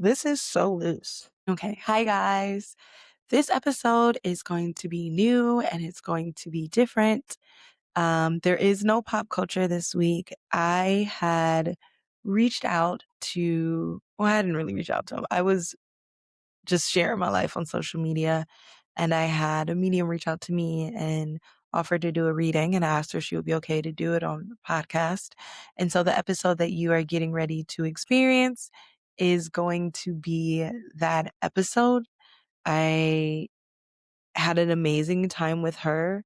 This is so loose. Okay. Hi, guys. This episode is going to be new and it's going to be different. There is no pop culture this week. I had reached out I hadn't really reached out to him. I was just sharing my life on social media, and I had a medium reach out to me and offered to do a reading, and I asked her if she would be okay to do it on the podcast. And so the episode that you are getting ready to experience is going to be that episode. I had an amazing time with her,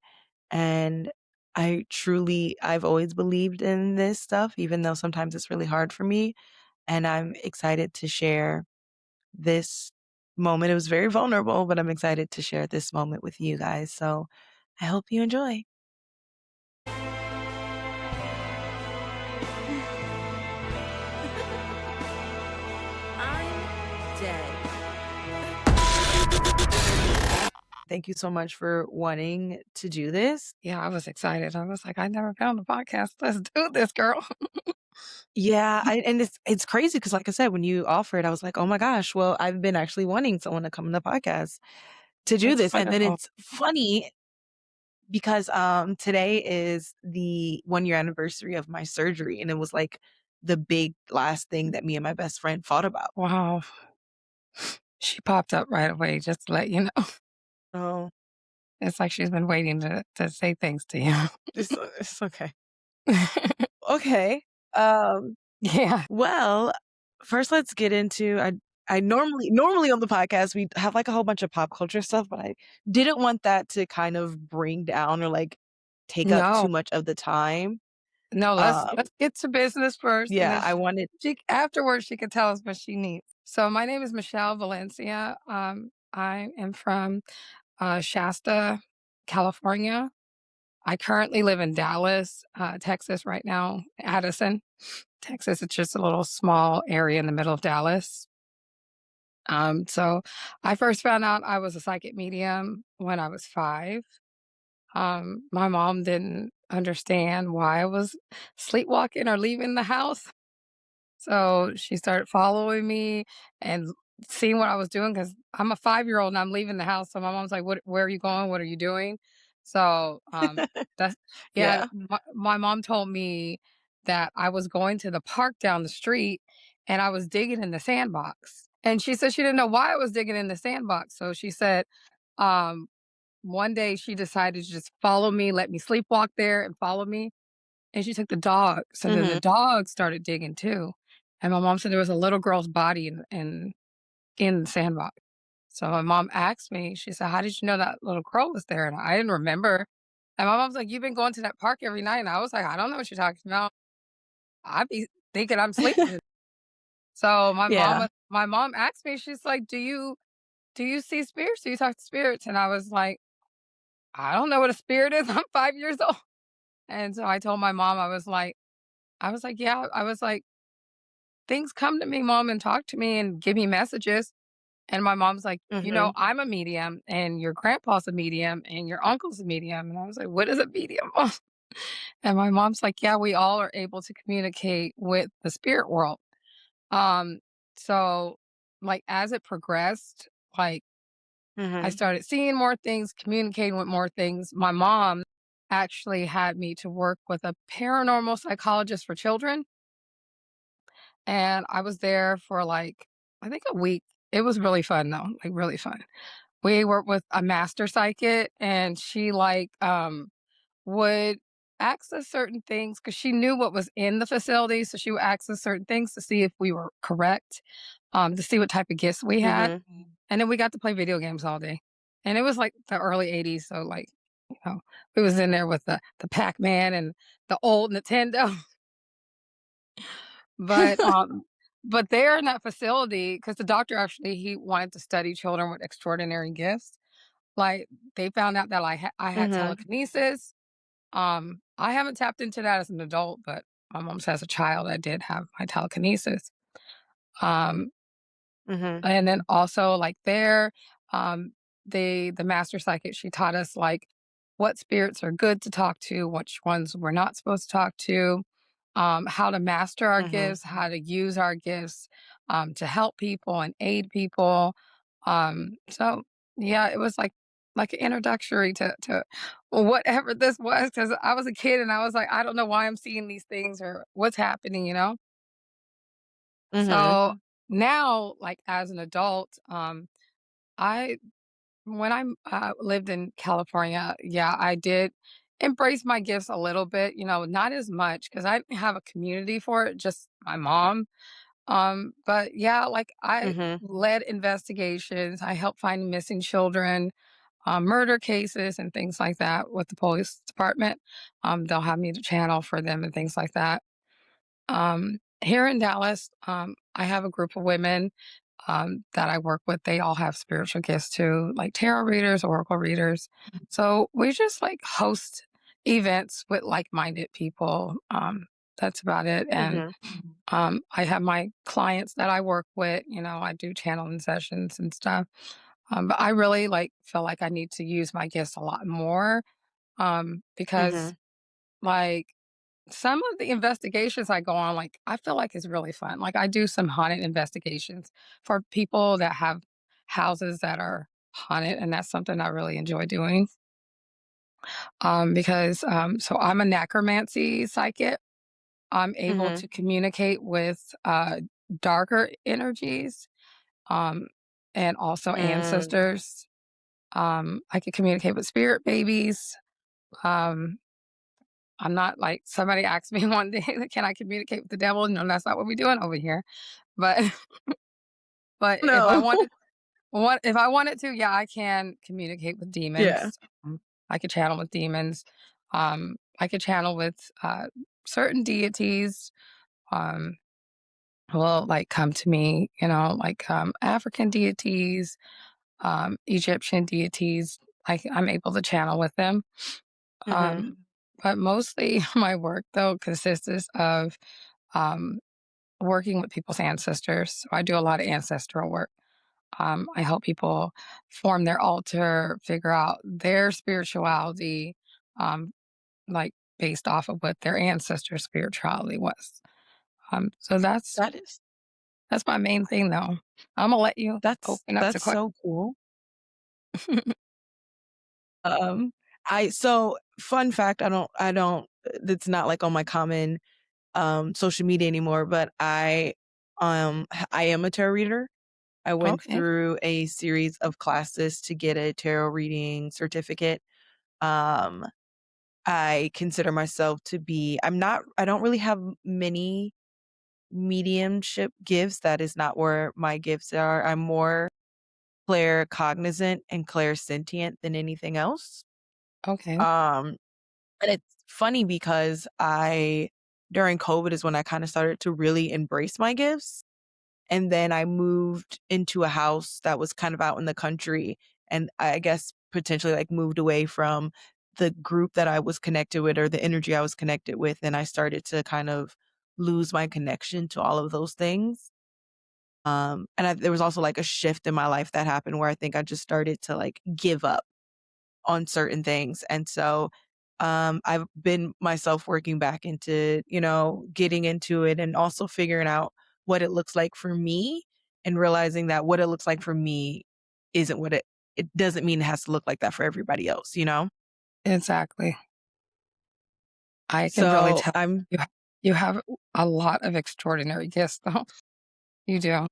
and I've always believed in this stuff, even though sometimes it's really hard for me. And I'm excited to share this moment. It was very vulnerable, but I'm excited to share this moment with you guys. So I hope you enjoy. I'm dead. Thank you so much for wanting to do this. Yeah, I was excited. I was like, I never been on the podcast. Let's do this, girl. Yeah, and it's crazy because, like I said, when you offered, I was like, "Oh my gosh, well, I've been actually wanting someone to come on the podcast to do It's this." And then wonderful. it's funny because, today is the one-year anniversary of my surgery, and it was, like, the big last thing that me and my best friend fought about. Wow. She popped up right away just to let you know. Oh, It's like she's been waiting to say things to you. it's okay. Okay. Um, Yeah. well, first let's get into I normally on the podcast we have like a whole bunch of pop culture stuff, but I didn't want that to kind of bring down or like take up No, too much of the time. no, let's Um, get to business first and yeah, then I wanted she afterwards she can tell us what she needs. So my name is Michelle Valencia. I am from Shasta, California. I currently live in Dallas, Texas right now, Addison, Texas. It's just a little small area in the middle of Dallas. So I first found out I was a psychic medium when I was 5. My mom didn't understand why I was sleepwalking or leaving the house. So she started following me and seeing what I was doing because I'm a 5-year-old and I'm leaving the house. So my mom's like, where are you going? What are you doing? So that's, yeah, yeah. my mom told me that I was going to the park down the street and I was digging in the sandbox. And she said she didn't know why I was digging in the sandbox. So she said, um, one day she decided to just follow me, let me sleepwalk there and follow me. And she took the dog, so then the Mhm. dog started digging too, and my mom said there was a little girl's body in the sandbox. So my mom asked me, she said, "How did you know that little girl was there?" And I didn't remember. And my mom's like, "You've been going to that park every night." And I was like, "I don't know what you're talking about. I be thinking I'm sleeping." So Yeah. my mom asked me, she's like, "Do you see spirits? Do you talk to spirits?" And I was like, "I don't know what a spirit is. I'm 5 years old." And so I told my mom, "Yeah." I was like, things come to me, mom, and talk to me and give me messages. And my mom's like, Mhm. I'm a medium and your grandpa's a medium and your uncle's a medium. And I was like, what is a medium, Mom? And my mom's like, yeah, we all are able to communicate with the spirit world. Um, so like as it progressed, like I Mhm. started seeing more things, communicating with more things. My mom actually had me to work with a paranormal psychologist for children. And I was there for, like, I think a week. It was really fun, though, like, really fun. We worked with a master psychic, and she, like, would ask us certain things because she knew what was in the facility, so she would ask us certain things to see if we were correct, to see what type of gifts we had, Mhm. and then we got to play video games all day. And it was, like, the early '80s, so, like, we was in there with the Pac-Man and the old Nintendo. But, there in that facility, because the doctor actually he wanted to study children with extraordinary gifts, like, they found out that I had Mhm. telekinesis. I haven't tapped into that as an adult, but my mom says as a child, I did have my telekinesis. Um, Mhm. and then also, like, there, um, the master psychic, she taught us, like, what spirits are good to talk to, which ones we're not supposed to talk to, how to master our Mhm. gifts, how to use our gifts, to help people and aid people. So yeah, it was like an introductory to whatever this was because I was a kid and I was like, I don't know why I'm seeing these things or what's happening, you know? Mhm. So now, like as an adult, I when I lived in California, yeah, I did embrace my gifts a little bit, you know, not as much because I didn't have a community for it, just my mom. But yeah, like I Mhm. led investigations, I helped find missing children, murder cases, and things like that with the police department. They'll have me to channel for them and things like that. Here in Dallas, I have a group of women that I work with. They all have spiritual gifts too, like tarot readers, oracle readers. So we just like host events with like minded people. That's about it. And Mhm. I have my clients that I work with, you know, I do channeling sessions and stuff. But I really like feel like I need to use my gifts a lot more because Mhm. like some of the investigations I go on, like, I feel like it's really fun. Like, I do some haunted investigations for people that have houses that are haunted, and that's something I really enjoy doing. Because so I'm a necromancy psychic. I'm able Mhm. to communicate with darker energies, um, and also Mm. ancestors. I can communicate with spirit babies. Um, I'm not like somebody asked me one day, "Can I communicate with the devil?" No, that's not what we're doing over here. But but No. if I wanted to, yeah, I can communicate with Yeah. demons. I could channel with demons. I could channel with certain deities. Um, will like come to me, you know, like African deities, Egyptian deities. I'm able to channel with them. Mhm. Um, but mostly my work though consists of um, working with people's ancestors. So I do a lot of ancestral work. I help people form their altar, figure out their spirituality, um, like based off of what their ancestors' spirituality was. So That is that's my main thing, though. I'm gonna let you open up to that's questions. so cool. Um, so fun fact, I don't it's not like on my common social media anymore, but I am a tarot reader. I went Okay, through a series of classes to get a tarot reading certificate. Um, I consider myself to be I don't really have many mediumship gifts. That is not where my gifts are. I'm more claircognizant and clairsentient than anything else. okay, Um, and it's funny because I during COVID is when I kind of started to really embrace my gifts. And then I moved into a house that was kind of out in the country, and I guess potentially, like, moved away from the group that I was connected with or the energy I was connected with, and I started to kind of lose my connection to all of those things. And there was also, like, a shift in my life that happened where I think I just started to, like, give up on certain things. And so, I've been myself working back into, getting into it and also figuring out what it looks like for me and realizing that what it looks like for me isn't it doesn't mean it has to look like that for everybody else, you know? exactly. I can really So tell I'm you have a lot of extraordinary gifts, though. You do.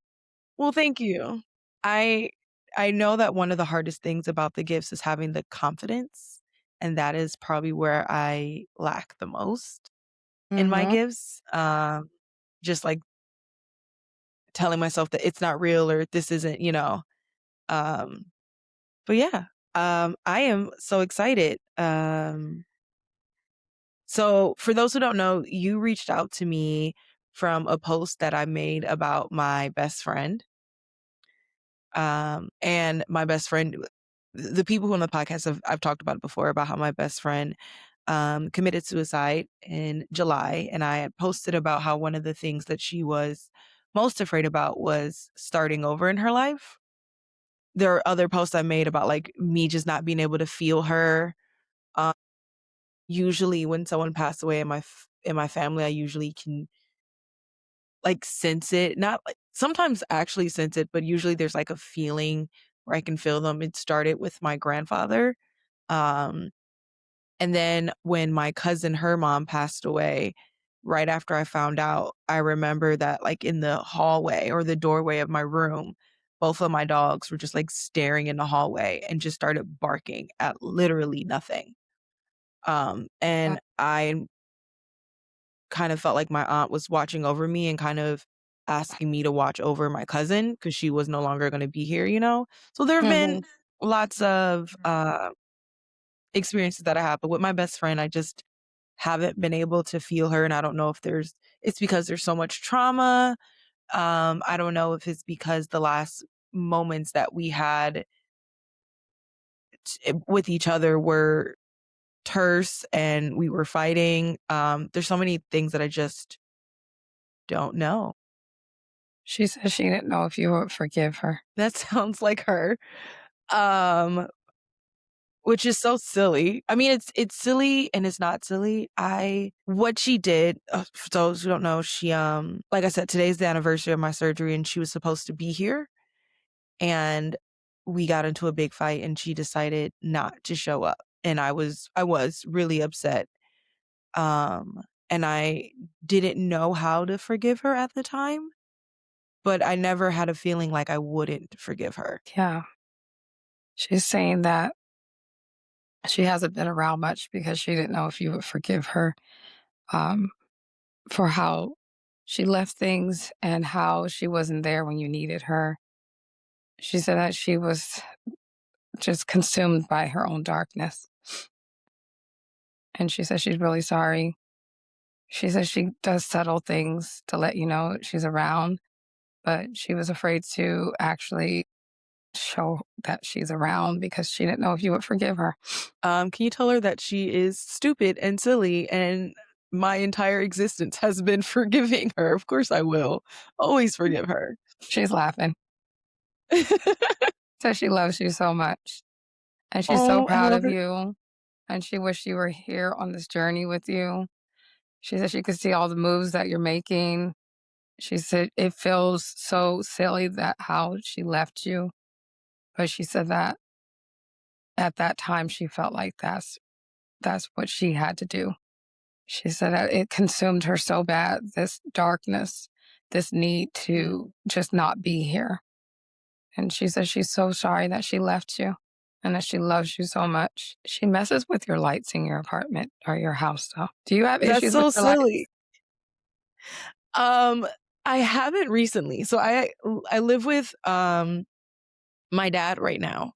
well, thank you. I I know that one of the hardest things about the gifts is having the confidence, and that is probably where I lack the most in my Hmm. gifts. Just like telling myself that it's not real or this isn't, um, but yeah, I am so excited. So for those who don't know, you reached out to me from a post that I made about my best friend. And my best friend, the people who on the podcast I've talked about it before about how my best friend committed suicide in July. And I had posted about how one of the things that she was most afraid about was starting over in her life. There are other posts I made about like me just not being able to feel her. Um, Usually when someone passed away in in my family, I usually can like sense it. Not like sometimes actually sense it, but usually there's like a feeling where I can feel them. It started with my grandfather. Um, and then when my cousin, her mom passed away, right after I found out, I remember that like in the hallway or the doorway of my room, both of my dogs were just like staring in the hallway and just started barking at literally nothing. Yeah. And I kind of felt like my aunt was watching over me and kind of asking me to watch over my cousin because she was no longer going to be here, you know? So there have been Mhm. lots of experiences that I have, but with my best friend, I just haven't been able to feel her. And I don't know if it's because there's so much trauma. I don't know if it's because the last moments that we had with each other were terse and we were fighting. There's so many things that I just don't know. She said she didn't know if you would forgive her. That sounds like her. Um, which is so silly. I mean, it's silly and it's not silly. I what she did, for those who don't know, she like I said, today's the anniversary of my surgery and she was supposed to be here and we got into a big fight and she decided not to show up. And I was really upset. Um, and I didn't know how to forgive her at the time, but I never had a feeling like I wouldn't forgive her. Yeah. She's saying that she hasn't been around much because she didn't know if you would forgive her, um, for how she left things and how she wasn't there when you needed her. She said that she was just consumed by her own darkness, and she says she's really sorry. She says she does subtle things to let you know she's around, but she was afraid to actually show that she's around because she didn't know if you would forgive her. Can you tell her that she is stupid and silly and my entire existence has been forgiving her? Of course I will. Always forgive her. She's laughing. Says she loves you so much, and she's so Oh, I proud love of it. you, and she wished you were here on this journey with you. She said she could see all the moves that you're making. She said it feels so silly that how she left you, but she said that at that time she felt like that's what she had to do. She said that it consumed her so bad, this darkness, this need to just not be here. And she says she's so sorry that she left you and that she loves you so much. She messes with your lights in your apartment or your house, though. Do you have That's issues with so your lights? silly. Um, I haven't recently. So I live with my dad right now.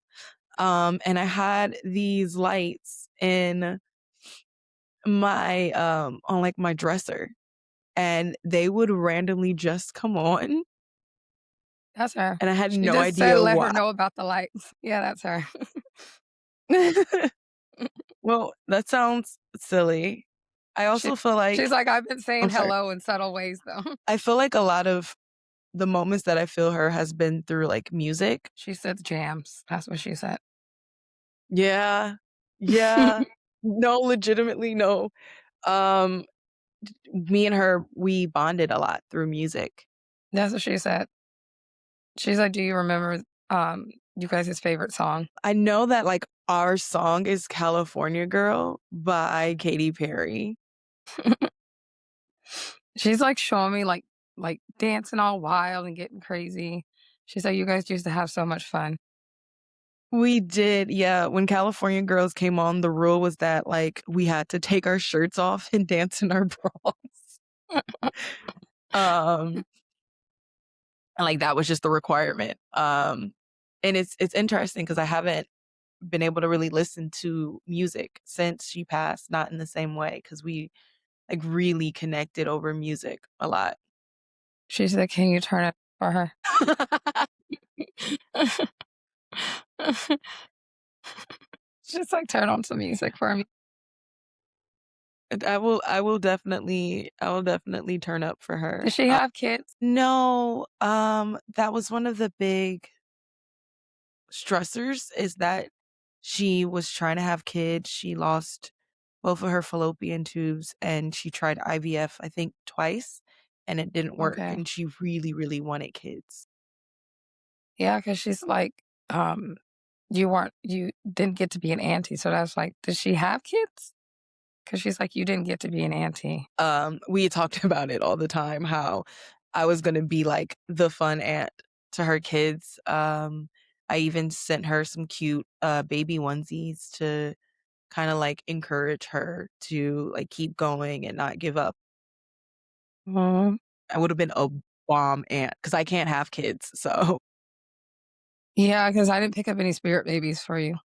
And I had these lights in my on like my dresser and they would randomly just come on That's her. and I had She no just said idea let why. her know about the lights. Yeah, that's her. Well, that sounds silly. I She also feel she's like like, "I've been saying I'm sorry. hello in subtle ways, though." I feel like a lot of the moments that I feel her has been through like music. She said jams. That's what she said. Yeah. Yeah. No, legitimately no. Um, Me and her, we bonded a lot through music. That's what she said. She's like, "Do you remember, you guys' favorite song?" I know that like our song is California Girl by Katy Perry. She's, like, showing me, like, dancing all wild and getting crazy. She said, "You guys used to have so much fun." We did, yeah. When California Girls came on, the rule was that, like, we had to take our shirts off and dance in our bras. Um, and, like, that was just the requirement. And it's interesting because I haven't been able to really listen to music since she passed, not in the same way because we, like, really connected over music a lot. She said, "Can you turn it for her?" She's like, "Turn on some music for me." And I will definitely turn up for her. Does she have kids? No, that was one of the big stressors is that she was trying to have kids. She lost both of her fallopian tubes and she tried IVF, I think twice. and it didn't work, Okay. and she really, really wanted kids. Yeah, because she's like, um, you didn't get to be an auntie, so that's like, does she have kids? Because she's like, "You didn't get to be an auntie." We had talked about it all the time, how I was gonna be, like, the fun aunt to her kids. I even sent her some cute, baby onesies to kinda, like, encourage her to, like, keep going and not give up. Mhm. I would've been a bomb aunt because I can't have kids, so Yeah, because I didn't pick up any spirit babies for you.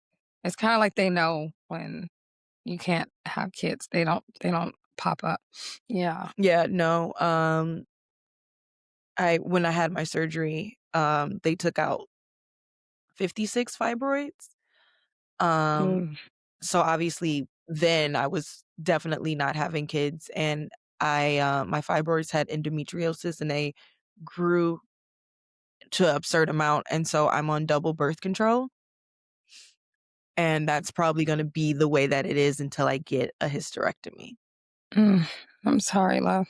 It's kinda like they know when you can't have kids. They don't pop up. Yeah. yeah, no, I when I had my surgery, they took out 56 fibroids. Um, Mm, so obviously then I was definitely not having kids, and my fibroids had endometriosis and they grew to an absurd amount, and so I'm on double birth control, and that's probably gonna be the way that it is until I get a hysterectomy. mm. I'm sorry, love.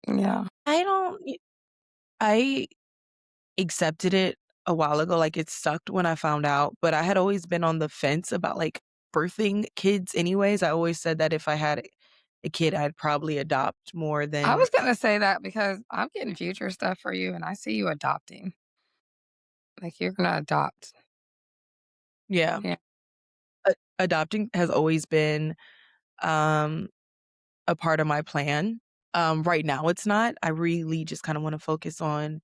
Yeah. I don't y I accepted it a while ago, like, it sucked when I found out, but I had always been on the fence about, like, birthing kids anyways. I always said that if I had a kid, I'd probably adopt more I than was gonna say that because I'm getting future stuff for you, and I see you adopting. Like, you're gonna adopt. yeah. Yeah. Adopting has always been, um, a part of my plan. Right now it's not. I really just kinda wanna focus on,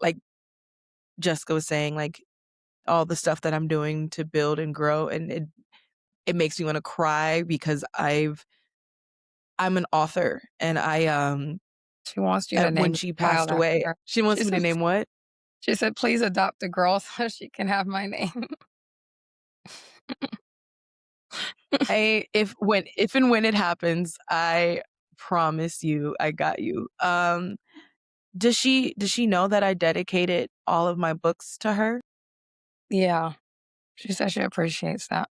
like Jessica was saying, like, all the stuff that I'm doing to build and grow, and it makes me wanna cry because I'm an author, and She wants you to when name she your child passed after away her. she wants She me to said name what? she said, "Please adopt a girl so she can have my name." I if and when it happens, I promise you I got you. Does she know that I dedicated all of my books to her? Yeah. She said she appreciates that.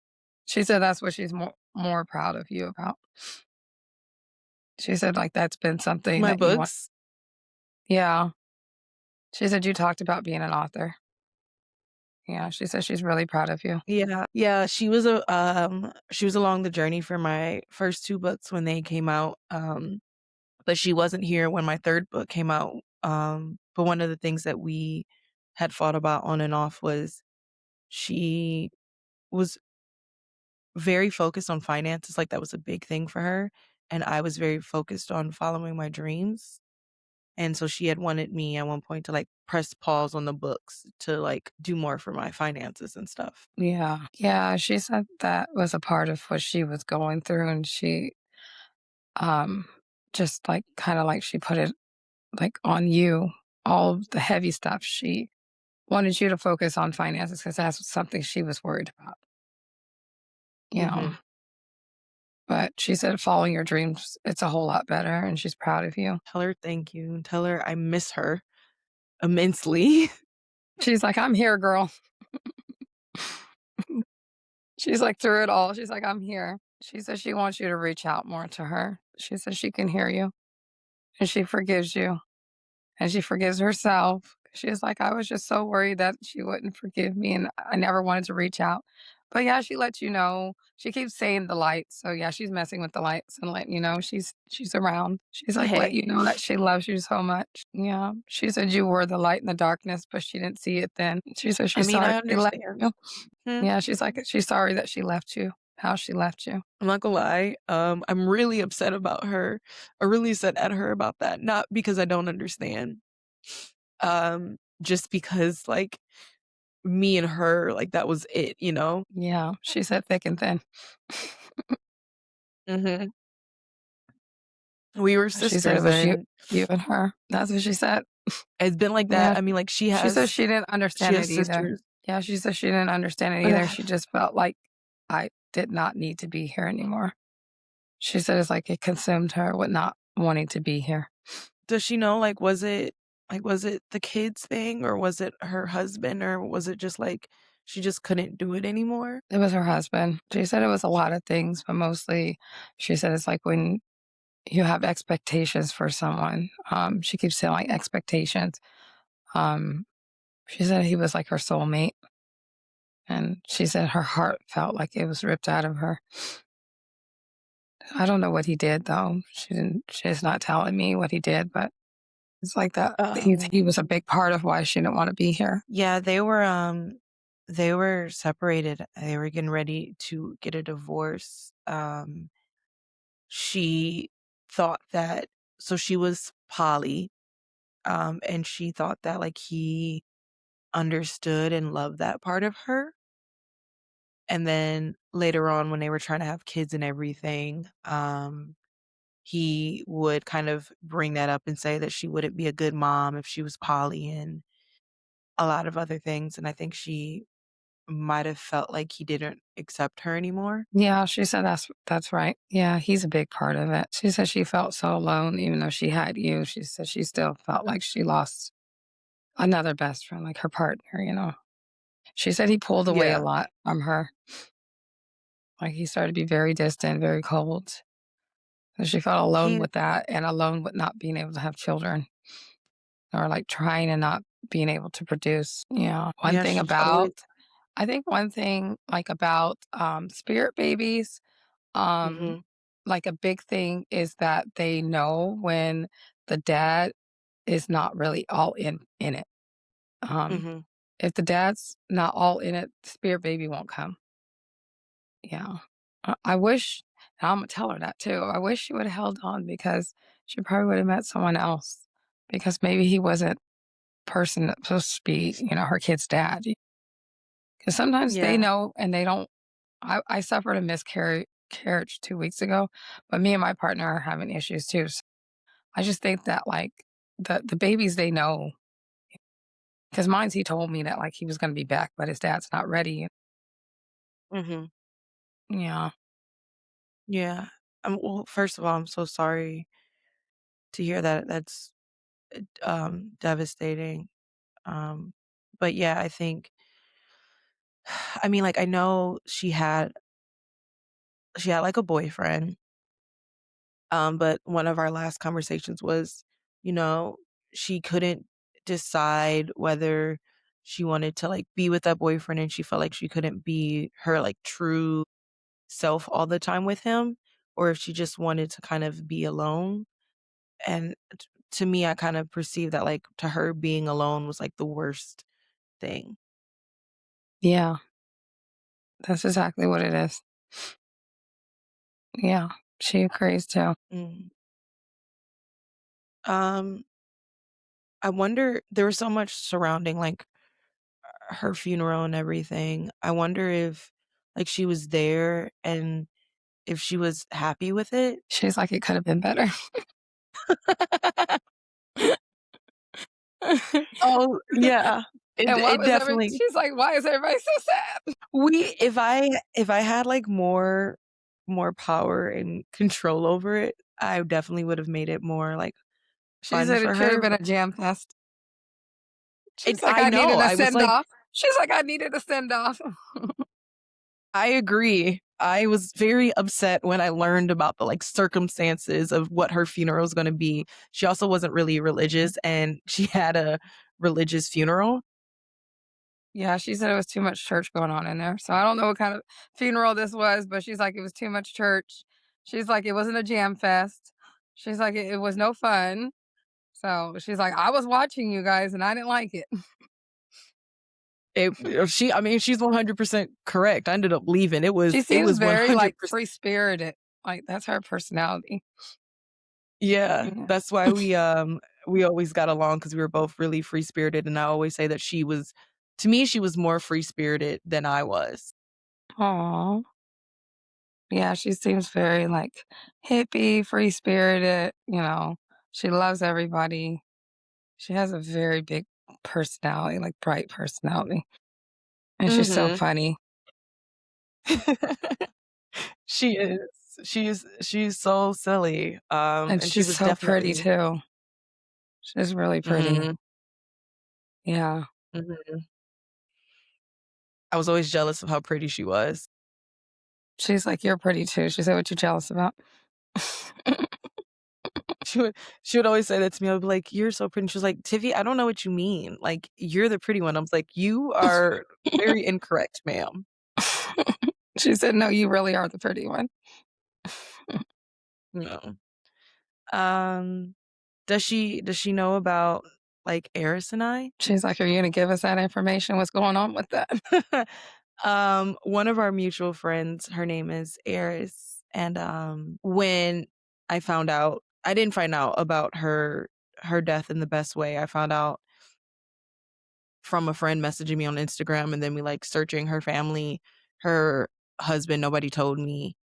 She said that's what she's more proud of you about. She said, like, that's been something My that you want. books? Yeah. She said you talked about being an author. Yeah, she said she's really proud of you. Yeah, yeah, she was along the journey for my first 2 books when they came out, but she wasn't here when my 3rd book came out, but one of the things that we had fought about on and off was she was very focused on finances, like, that was a big thing for her, and I was very focused on following my dreams, and so she had wanted me at one point to, like, press pause on the books to, like, do more for my finances and stuff. Yeah. Yeah, she said that was a part of what she was going through, and she, um, just, like, kinda like she put it, like, on you, all of the heavy stuff. She wanted you to focus on finances because that's something she was worried about, you know? Mhm. But she said following your dreams, it's a whole lot better, and she's proud of you. Tell her thank you, tell her I miss her immensely. She's like, "I'm here, girl." She's like, through it all, she's like, "I'm here." She says she wants you to reach out more to her. She says she can hear you, and she forgives you, and she forgives herself. She's like, "I was just so worried that she wouldn't forgive me, and I never wanted to reach out." But, yeah, she lets you know. She keeps saying the lights, so, yeah, she's messing with the lights and letting you know she's around. She's like, let Hey, you know that she loves you so much. Yeah. She said you were the light in the darkness, but she didn't see it then. She said I she's mean, sorry I she left understand. you. Hmm, Yeah, she's like, she's sorry that she left you, how she left you. I'm not gonna lie, I'm really upset about her. I'm really upset at her about that, not because I don't understand, just because, like, me and her, like, that was it, you know? Yeah, she said thick and thin. Mhm. We were She said it sisters, was and you and her. That's what she said. it's been like Yeah, that. I mean, like, she said she didn't she understand has it either. sisters. Yeah, she said she didn't understand it either. She just felt like I did not need to be here anymore. She said it's like it consumed her with not wanting to be here. Does she know, was it the kids thing, or was it her husband, or was it just, like, she just couldn't do it anymore? It was her husband. She said it was a lot of things, but mostly she said it's like when you have expectations for someone. She keeps saying like expectations. Um, she said he was like her soulmate, and she said her heart felt like it was ripped out of her. I don't know what he did though. She didn't. She's not telling me what he did, but it's like that. He Um, was a big part of why she didn't want to be here. yeah, they were separated. They were getting ready to get a divorce. She thought that so she was poly, and she thought that, like, he understood and loved that part of her, and then later on when they were trying to have kids and everything, he would kind of bring that up and say that she wouldn't be a good mom if she was poly and a lot of other things, and I think she might have felt like he didn't accept her anymore. Yeah, she said that's right. Yeah, he's a big part of it. She said she felt so alone, even though she had you. She said she still felt like she lost another best friend, like her partner. She said he pulled away a Yeah. lot from her. Like he started to be very distant, very cold. And she felt alone He with that and alone with not being able to have children or like trying and not being able to produce. Yeah. One Yeah, thing she about, always I think one thing like about spirit babies, um, Mhm, like a big thing is that they know when the dad is not really all in it. Um, mhm. if the dad's not all in it, spirit baby won't come. Yeah. I wish, and I'm gonna tell her that too. I wish she would have held on because she probably would have met someone else because maybe he wasn't person that's supposed to be, her kid's dad. Because sometimes they Yeah. know and they don't. I suffered a miscarriage 2 weeks ago, but me and my partner are having issues too. So I just think that like the babies they know because mine's he told me that like he was going to be back, but his dad's not ready. Mhm. Yeah, Yeah. Well, first of all, I'm so sorry to hear that. That's, devastating. Um, but yeah, I think I mean, like, I know she had, like, a boyfriend, but one of our last conversations was, you know, she couldn't decide whether she wanted to, like, be with that boyfriend, and she felt like she couldn't be her, like, true self all the time with him, or if she just wanted to kind of be alone. And to me, I kind of perceived that, like, to her, being alone was, like, the worst thing. yeah, that's exactly what it is. Yeah, she agrees too. Mhm. Um, I wonder there was so much surrounding, like, her funeral and everything. I wonder if, like, she was there and if she was happy with it. She's like, "It could have been better." Oh, yeah. It And why it was every definitely she's like, "Why is everybody so sad?" we if I had, like, more power and control over it, I definitely would have made it more, like, She fun said it for should have her, been but a jam fest. it She's like, I "I know, needed a I was send like off." She's like, "I needed a send off." I agree. I was very upset when I learned about the, like, circumstances of what her funeral was gonna be. She also wasn't really religious, and she had a religious funeral. Yeah, she said it was too much church going on in there. So I don't know what kind of funeral this was, but she's like, "It was too much church." She's like, "It wasn't a jam fest." She's like, "It was no fun." So she's like, "I was watching you guys and I didn't like it." She I mean, she's 100% correct. I ended up leaving. She It seems was very, like, 100%. free spirited. Like, that's her personality. Yeah, Yeah. that's why we always got along because we were both really free-spirited, and I always say that she was to me, she was more free-spirited than I was. Aw. Yeah, she seems very, like, hippie, free spirited, she loves everybody. She has a very big personality, like, bright personality, and she's so Mhm. funny, She is. She's so silly, and and she she's was so pretty definitely too. She's really pretty. Mhm, Yeah. mhm. I was always jealous of how pretty she was. She's like, "You're pretty too." She said, "What you jealous about?" she would always say that to me. I'd be like, "You're so pretty." And she was like, "Tiffy, I don't know what you mean. Like, you're the pretty one." I was like, "You are very incorrect, ma'am." She said, "No, you really are the pretty one." No. Um, does she know about, like, Eris and I? She's like, "Are you gonna give us that information? What's going on with that?" One of our mutual friends, her name is Eris, and, when I didn't find out about her death in the best way. I found out from a friend messaging me on Instagram, and then we, like, searching her family, her husband, nobody told me,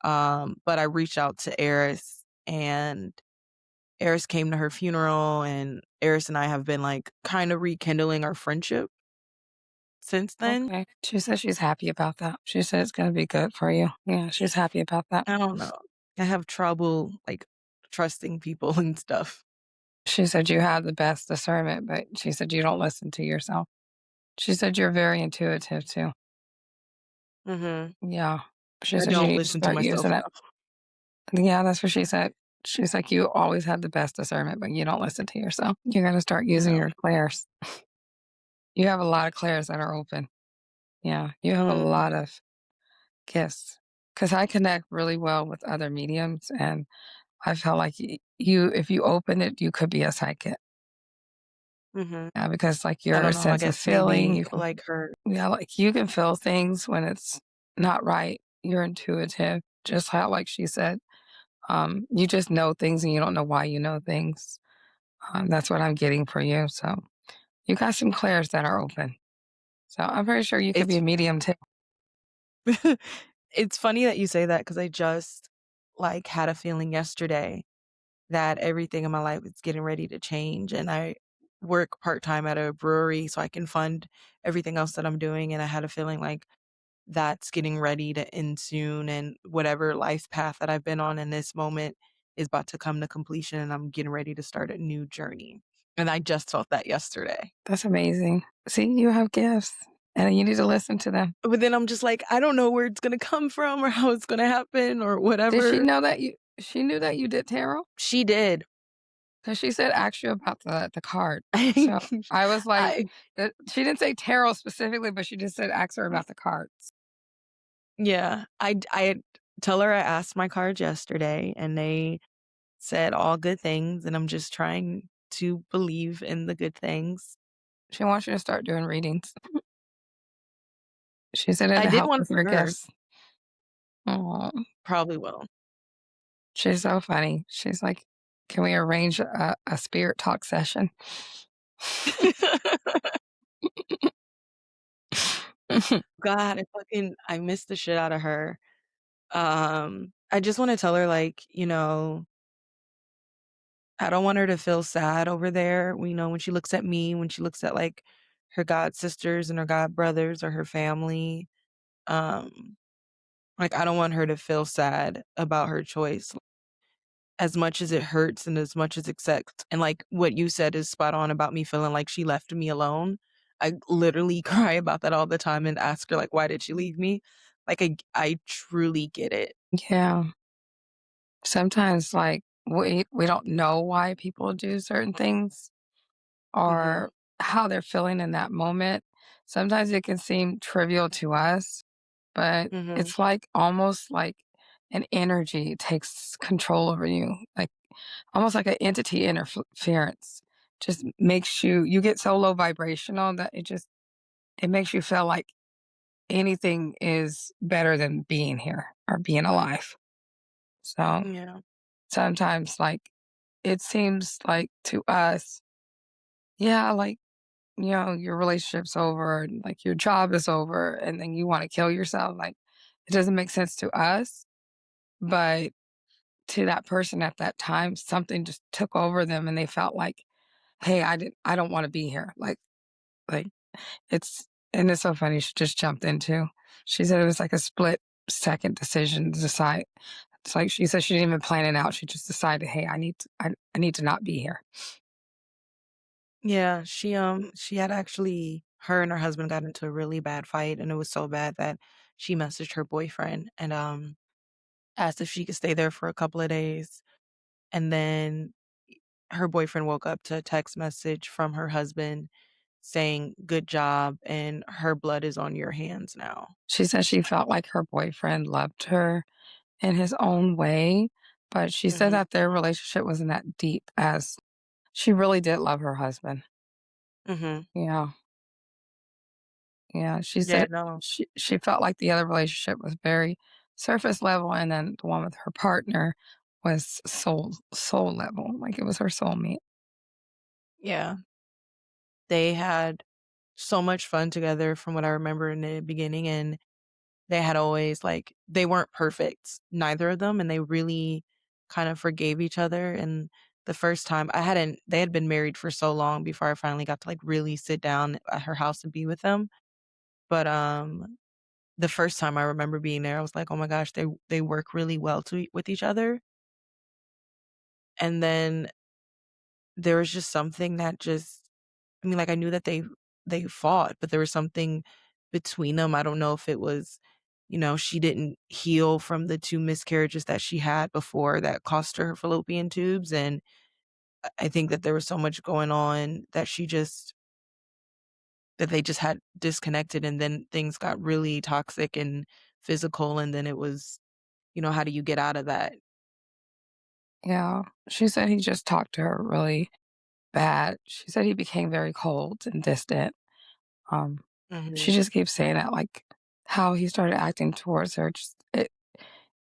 but I reached out to Eris, and Eris came to her funeral, and Eris and I have been, like, kinda rekindling our friendship since then. Okay. She said she's happy about that. She said it's gonna be good for you. Yeah, she's happy about that. I don't know. I have trouble, like, trusting people and stuff. She said you have the best discernment, but she said you don't listen to yourself. She said you're very intuitive too. Mhm. Yeah. She I said you don't need to listen to start myself using it. enough. Yeah, that's what she said. She's like, you always have the best discernment, but you don't listen to yourself. You gotta start using No. your clairs. You have a lot of clairs that are open. Yeah, you have a Mm, lot of gifts. Because I connect really well with other mediums, and I felt like if you open it, you could be a psychic. mhm. Yeah, because like I your don't know, I sense of guess feeling, maybe you can, like her. yeah, like you can feel things when it's not right. You're intuitive, just how like she said. You just know things and you don't know why you know things. That's what I'm getting for you. So you got some clairs that are open. So I'm pretty sure you could be It's a medium too. it's funny that you say that because I just, like, had a feeling yesterday that everything in my life is getting ready to change, and I work part-time at a brewery so I can fund everything else that I'm doing, and I had a feeling like that's getting ready to end soon, and whatever life path that I've been on in this moment is about to come to completion, and I'm getting ready to start a new journey, and I just felt that yesterday. That's amazing. See, you have gifts and you need to listen to them. But then I'm just like, I don't know where it's gonna come from or how it's gonna happen or Did she whatever. know that she knew that you did tarot? She did. Because she said ask you about the card. So I was like, I she didn't say tarot specifically, but she just said ask her about the cards. yeah, I tell her I asked my cards yesterday, and they said all good things, and I'm just trying to believe in the good things. She wants you to start doing readings. She said I it'd did help one with for your her. gifts. Oh, Probably will. she's so funny. She's like, can we arrange a spirit talk session? God, I miss the shit out of her. I just wanna tell her, like, I don't want her to feel sad over there, when she looks at me, when she looks at, like, her god sisters and her god brothers or her family, um, like, I don't want her to feel sad about her choice as much as it hurts and as much as it sucks, and, like, what you said is spot on about me feeling like she left me alone. I literally cry about that all the time and ask her, like, "Why did she leave me?" Like, I truly get it. Yeah. Sometimes, like, we don't know why people do certain things Mhm, or how they're feeling in that moment. Sometimes it can seem trivial to us, but mhm, it's like almost like an energy takes control over you, like almost like an entity interference. Just makes you get so low vibrational that it makes you feel like anything is better than being here or being alive. So yeah, sometimes, like, it seems like to us, yeah, like, your relationship's over and like your job is over and then you want to kill yourself. Like, it doesn't make sense to us, but to that person at that time, something just took over them and they felt like, hey, I don't want to be here. Like and it's so funny. She just jumped into, she said it was like a split second decision to decide. It's like she said she didn't even plan it out. She just decided, hey, I need to not be here. yeah, she had actually her and her husband got into a really bad fight, and it was so bad that she messaged her boyfriend and, asked if she could stay there for a couple of days. and then her boyfriend woke up to a text message from her husband saying, "Good job, and her blood is on your hands now." She said she felt like her boyfriend loved her in his own way, but she said Mhm, that their relationship wasn't that deep as she really did love her husband. mhm. Yeah, yeah, she Yeah, said no. she felt like the other relationship was very surface level, and then the one with her partner was soul level, like it was her soulmate. Yeah. They had so much fun together from what I remember in the beginning, and they had always, like they weren't perfect, neither of them, and they really kind of forgave each other, and the first time they had been married for so long before I finally got to, like, really sit down at her house and be with them, but, the first time I remember being there, I was like, "Oh my gosh, they work really well with each other," and then there was just something that just I mean, like, I knew that they fought, but there was something between them. I don't know if it was, she didn't heal from the 2 miscarriages that she had before that cost her her fallopian tubes, and I think that there was so much going on that they just had disconnected, and then things got really toxic and physical, and then it was, how do you get out of that? Yeah, she said he just talked to her really bad. She said he became very cold and distant. Um, she Mhm. just keeps saying that, like, how he started acting towards her, just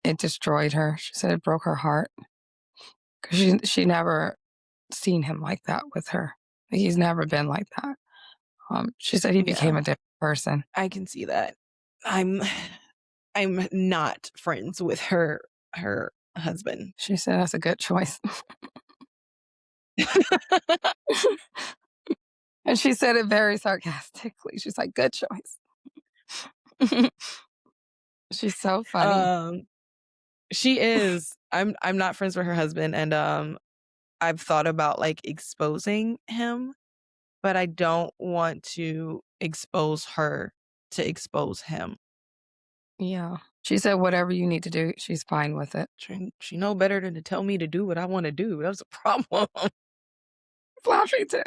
it destroyed her. She said it broke her heart 'cause she never seen him like that with her. Like, he's never been like that. She said he became Yeah, a different person. I can see that. I'm I'm not friends with her husband. She said that's a good choice. And she said it very sarcastically. She's like, "Good choice." She's so funny. Um, she is. I'm not friends with her husband, and, I've thought about, like, exposing him, but I don't want to expose her to expose him. Yeah. She said whatever you need to do, she's fine with it. She know better than to tell me to do what I wanna do. That's a problem. Laughing too.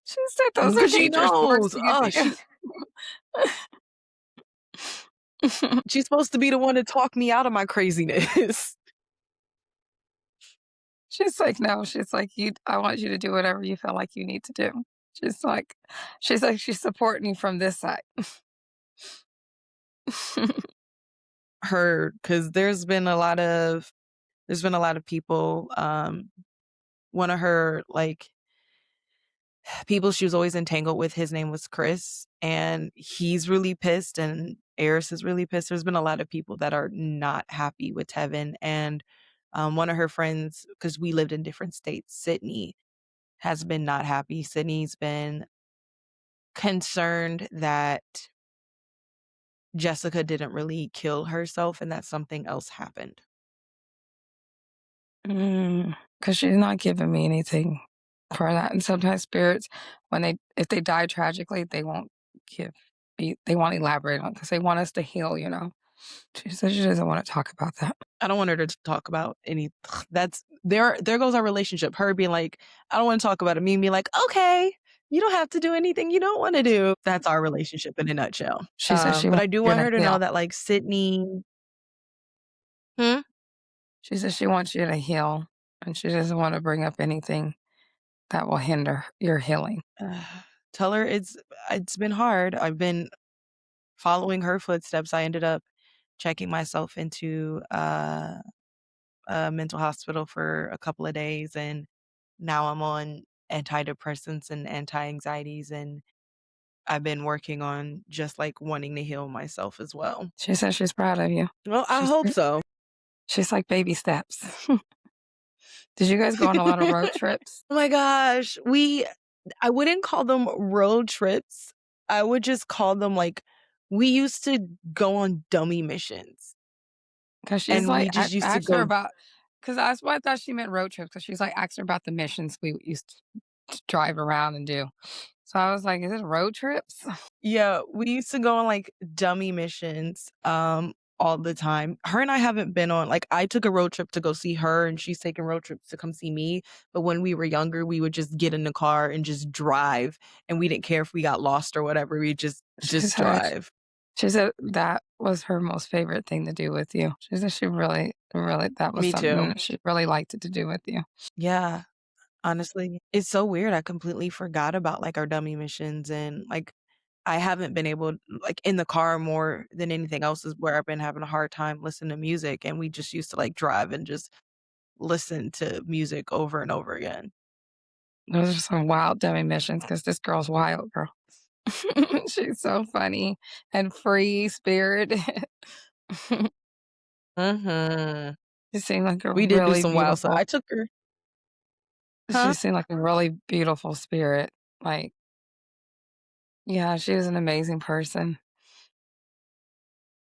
She said those are Because she dangerous words knows. to get Oh, together. she's supposed to be the one to talk me out of my craziness. She's like, "No," she's like, "You I want you to do whatever you feel like you need to do." She's like she's like, "She's supporting you from this side." Her, because there's been a lot of people, one of her, like, people she was always entangled with, his name was Chris, and he's really pissed, and Eris is really pissed. There's been a lot of people that are not happy with Tevin, and, one of her friends, because we lived in different states, Sydney, has been not happy. Sydney's been concerned that Jessica didn't really kill herself and that something else happened. Because she's not giving me anything for that, and sometimes spirits, when if they die tragically, they won't give they won't elaborate on because they want us to heal, you know? She said she doesn't wanna talk about that. I don't want her to talk about any that's there goes our relationship. Her being like, "I don't wanna talk about it." Me being like, "Okay, you don't have to do anything you don't wanna do." That's our relationship in a nutshell. She said she But wants I do you want to her to know heal. that, like, Sydney. Hmm? She said she wants you to heal, and she doesn't wanna bring up anything that will hinder your healing. Tell her it's been hard. I've been following her footsteps. I ended up checking myself into, a mental hospital for a couple of days, and now I'm on antidepressants and anti-anxieties, and I've been working on just, like, wanting to heal myself as well. She said she's proud of you. Well, I She's hope so. she's like baby steps. Did you guys go on a lot of road trips? Oh my gosh, I wouldn't call them road trips. I would just call them, like, we used to go on dummy missions, 'Cause she's and like, we just used to asked her go. about 'cause that's why I thought she meant road trips. Cause she's like, asked her about the missions we used to drive around and do. So I was like, "Is it road trips?" Yeah, we used to go on, like, dummy missions, all the time. Her and I haven't been on like, I took a road trip to go see her, and she's taking road trips to come see me, but when we were younger, we would just get in the car and just drive, and we didn't care if we got lost or whatever, we She just said drive. she said that was her most favorite thing to do with you. She said she really, really that was Me something too. that she really liked it to do with you. Yeah, honestly, it's so weird, I completely forgot about, like, our dummy missions and, like, I haven't been able like, in the car more than anything else is where I've been having a hard time listening to music, and we just used to, like, drive and just listen to music over and over again. Those are some wild dummy missions because this girl's wild, girl. She's so funny and free spirited. Mhm. She seemed like a We did do really some wild stuff. beautiful I took her. she Huh? seemed like a really beautiful spirit. Like, yeah, she was an amazing person.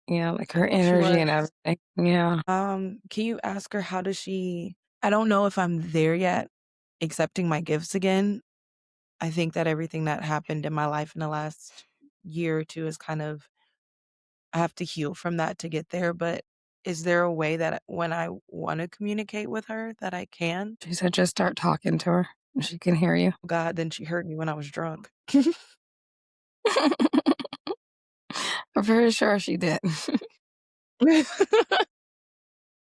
Yeah, like her She energy and was. everything. Yeah. Can you ask her how does she I don't know if I'm there yet, accepting my gifts again. I think that everything that happened in my life in the last year or 2 is kind of I have to heal from that to get there, but is there a way that when I wanna communicate with her that I can? She said, just start talking to her. She can hear you. God, then she heard me when I was drunk. I'm very sure she did.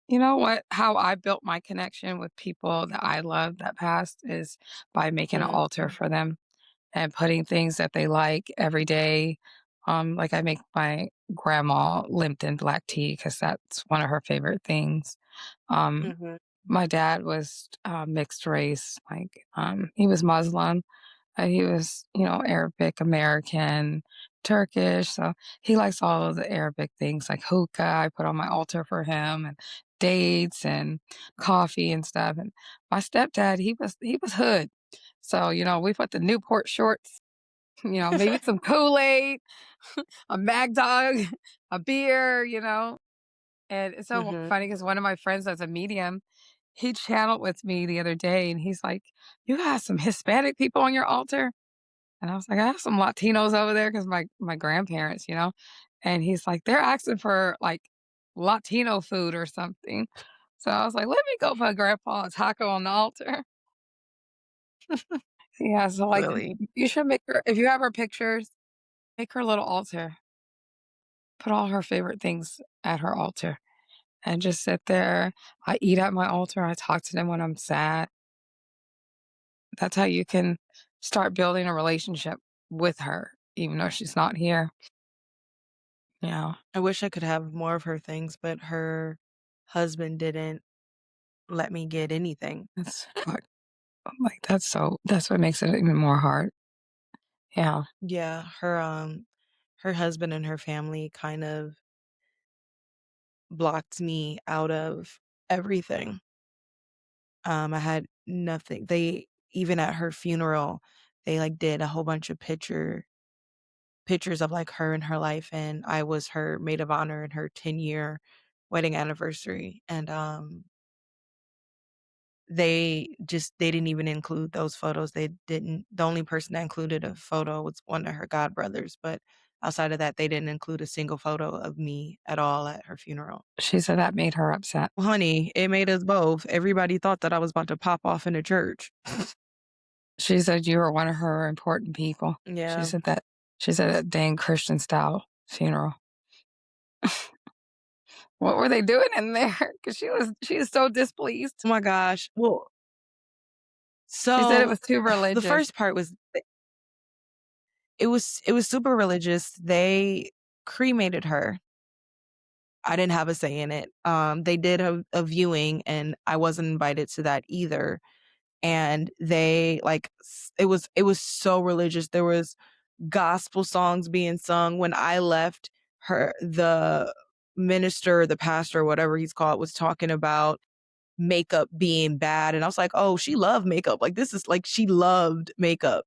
You know what? How I built my connection with people that I love that passed is by making an Mm, altar for them and putting things that they like every day. Like I make my grandma Lipton black tea because that's one of her favorite things. Um, mhm. my dad was mixed race, like he was Muslim, he was, Arabic American, Turkish, so he likes all of the Arabic things like hookah. I put on my altar for him and dates and coffee and stuff. And my stepdad, he was hood. So, we put the Newport shorts, maybe some Kool-Aid, a Mad Dog, a beer, And it's so Mhm. funny because one of my friends that's a medium, he channeled with me the other day and he's like, "You got some Hispanic people on your altar?" And I was like, "I have some Latinos over there because my grandparents, And he's like, "They're asking for, like, Latino food or something." So I was like, "Let me go put grandpa a taco on the altar." Yeah, so, like, Silly. you should make her if you have her pictures, make her a little altar. Put all her favorite things at her altar and just sit there. I eat at my altar, I talk to them when I'm sad. That's how you can start building a relationship with her, even though she's not here. Yeah. I wish I could have more of her things, but her husband didn't let me get anything. That's fuck like, that's what makes it even more hard. Yeah. Yeah, her husband and her family kind of blocked me out of everything. I had nothing. They even at her funeral, they, like, did a whole bunch of pictures of, like, her and her life, and I was her maid of honor in her 10-year wedding anniversary, and, they didn't even include those photos. They didn't the only person that included a photo was one of her godbrothers, but outside of that, they didn't include a single photo of me at all at her funeral. She said that made her upset. Well, honey, it made us both. Everybody thought that I was about to pop off in a church. She said you were one of her important people. She Yeah. said that she said a dang Christian style funeral. What were they doing in there? Because she was so displeased. Oh my gosh. Well, She said it so was too the religious. first part was it was super religious. They cremated her. I didn't have a say in it. They did a viewing, and I wasn't invited to that either. And they like it was so religious. There was gospel songs being sung. When I left, her the minister, the pastor, whatever he's called, was talking about makeup being bad, and I was like, "Oh, she loved makeup." Like, this is like she loved makeup.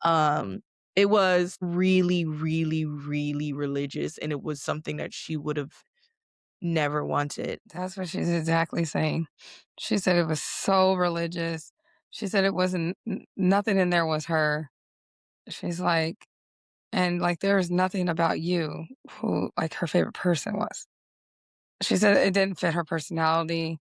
Um, it was really, really, really religious, and it was something that she would've never wanted. That's what she's exactly saying. She said it was so religious. She said it wasn't nothing in there was her. She's like, and like there was nothing about you who like her favorite person was. She said it didn't fit her personality,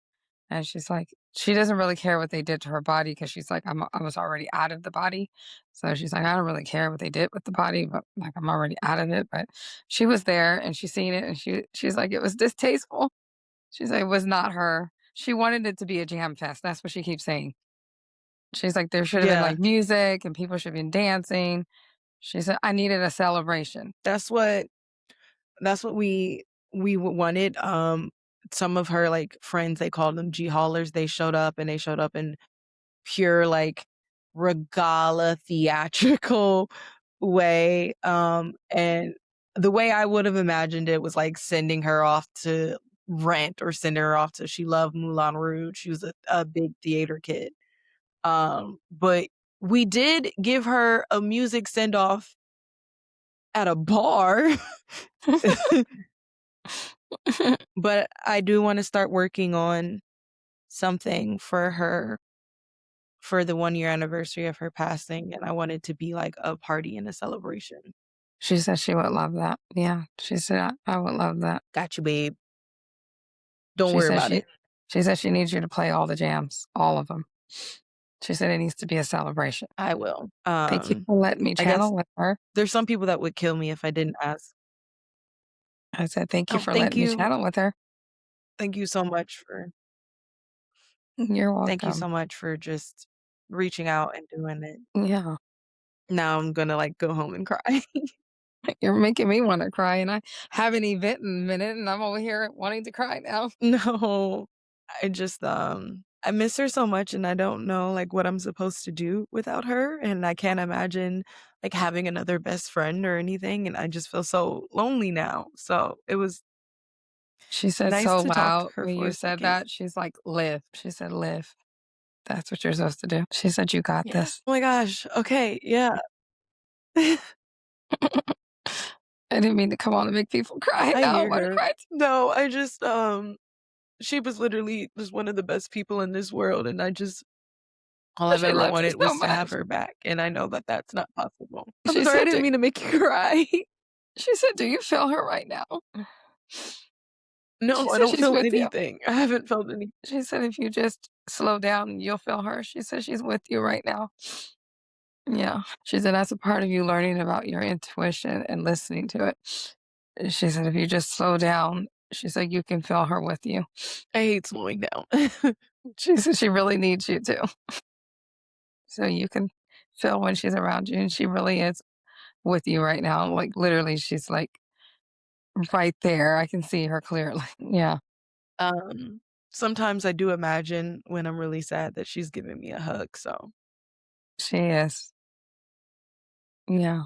and she's like she doesn't really care what they did to her body because she's like, I was already out of the body." So she's like, "I don't really care what they did with the body, but, like, I'm already out of it." But she was there, and she seen it, and she's like, "It was distasteful." She's like, "It was not her." She wanted it to be a jam fest, that's what she keeps saying. She's like, "There should have been, Yeah, like, music, and people should have been dancing." She said, "I needed a celebration." that's what wanted. Some of her, like, friends, they called them G haulers, they showed up, and they showed up in pure, like, regala theatrical way, and the way I would have imagined it was, like, sending her off to Rent or sending her off to she loved Moulin Rouge, she was a big theater kid, but we did give her a music send off at a bar, but I do wanna start working on something for her for the 1-year anniversary of her passing, and I want it to be like a party and a celebration. She said she would love that. Yeah, she said, I would love that." "Got you, babe. Don't She worry said about she it." she said she needs you to play all the jams, all of them. She said it needs to be a celebration. I will. Thank you for letting me I guess channel with her. there's some people that would kill me if I didn't ask. I said, "Thank you Oh, for letting me channel with her." thank you so much for You're thank you welcome. so much for just reaching out and doing it. Yeah. Now I'm gonna, like, go home and cry. You're making me wanna cry, and I have an event in a minute, and I'm over here wanting to cry now. No, I miss her so much, and I don't know, like, what I'm supposed to do without her, and I can't imagine, like, having another best friend or anything, and I just feel so lonely now, so it was She said nice so to talk to loud her when for you a said second. that, she's like, "Live." She said, "Live. That's what you're supposed to do." She said, "You got Yeah. this." Oh my gosh, okay, yeah. I didn't mean to come on and make people cry. I Now I hear wanna her. cry No, I just, she was literally just one of the best people in this world, and I just all too. I've She ever loved you wanted so was to have much. her back, and I know that that's not possible. I'm She sorry, I said, didn't mean to make you cry. "Do you feel her right now?" She No, I said don't she's feel with you. anything. I haven't felt any She said, "If you just slow down, you'll feel her." She said, "She's with you right now." Yeah. She said, "That's a part of you learning about your intuition and listening to it." She said, "If you just slow down," she said, "you can feel her with you." I hate slowing down. She said she really needs you to, so you can feel when she's around you, and she really is with you right now. Like, literally, she's, like, right there. I can see her clearly. Yeah, Um, Sometimes I do imagine when I'm really sad that she's giving me a hug, so she is. Yeah,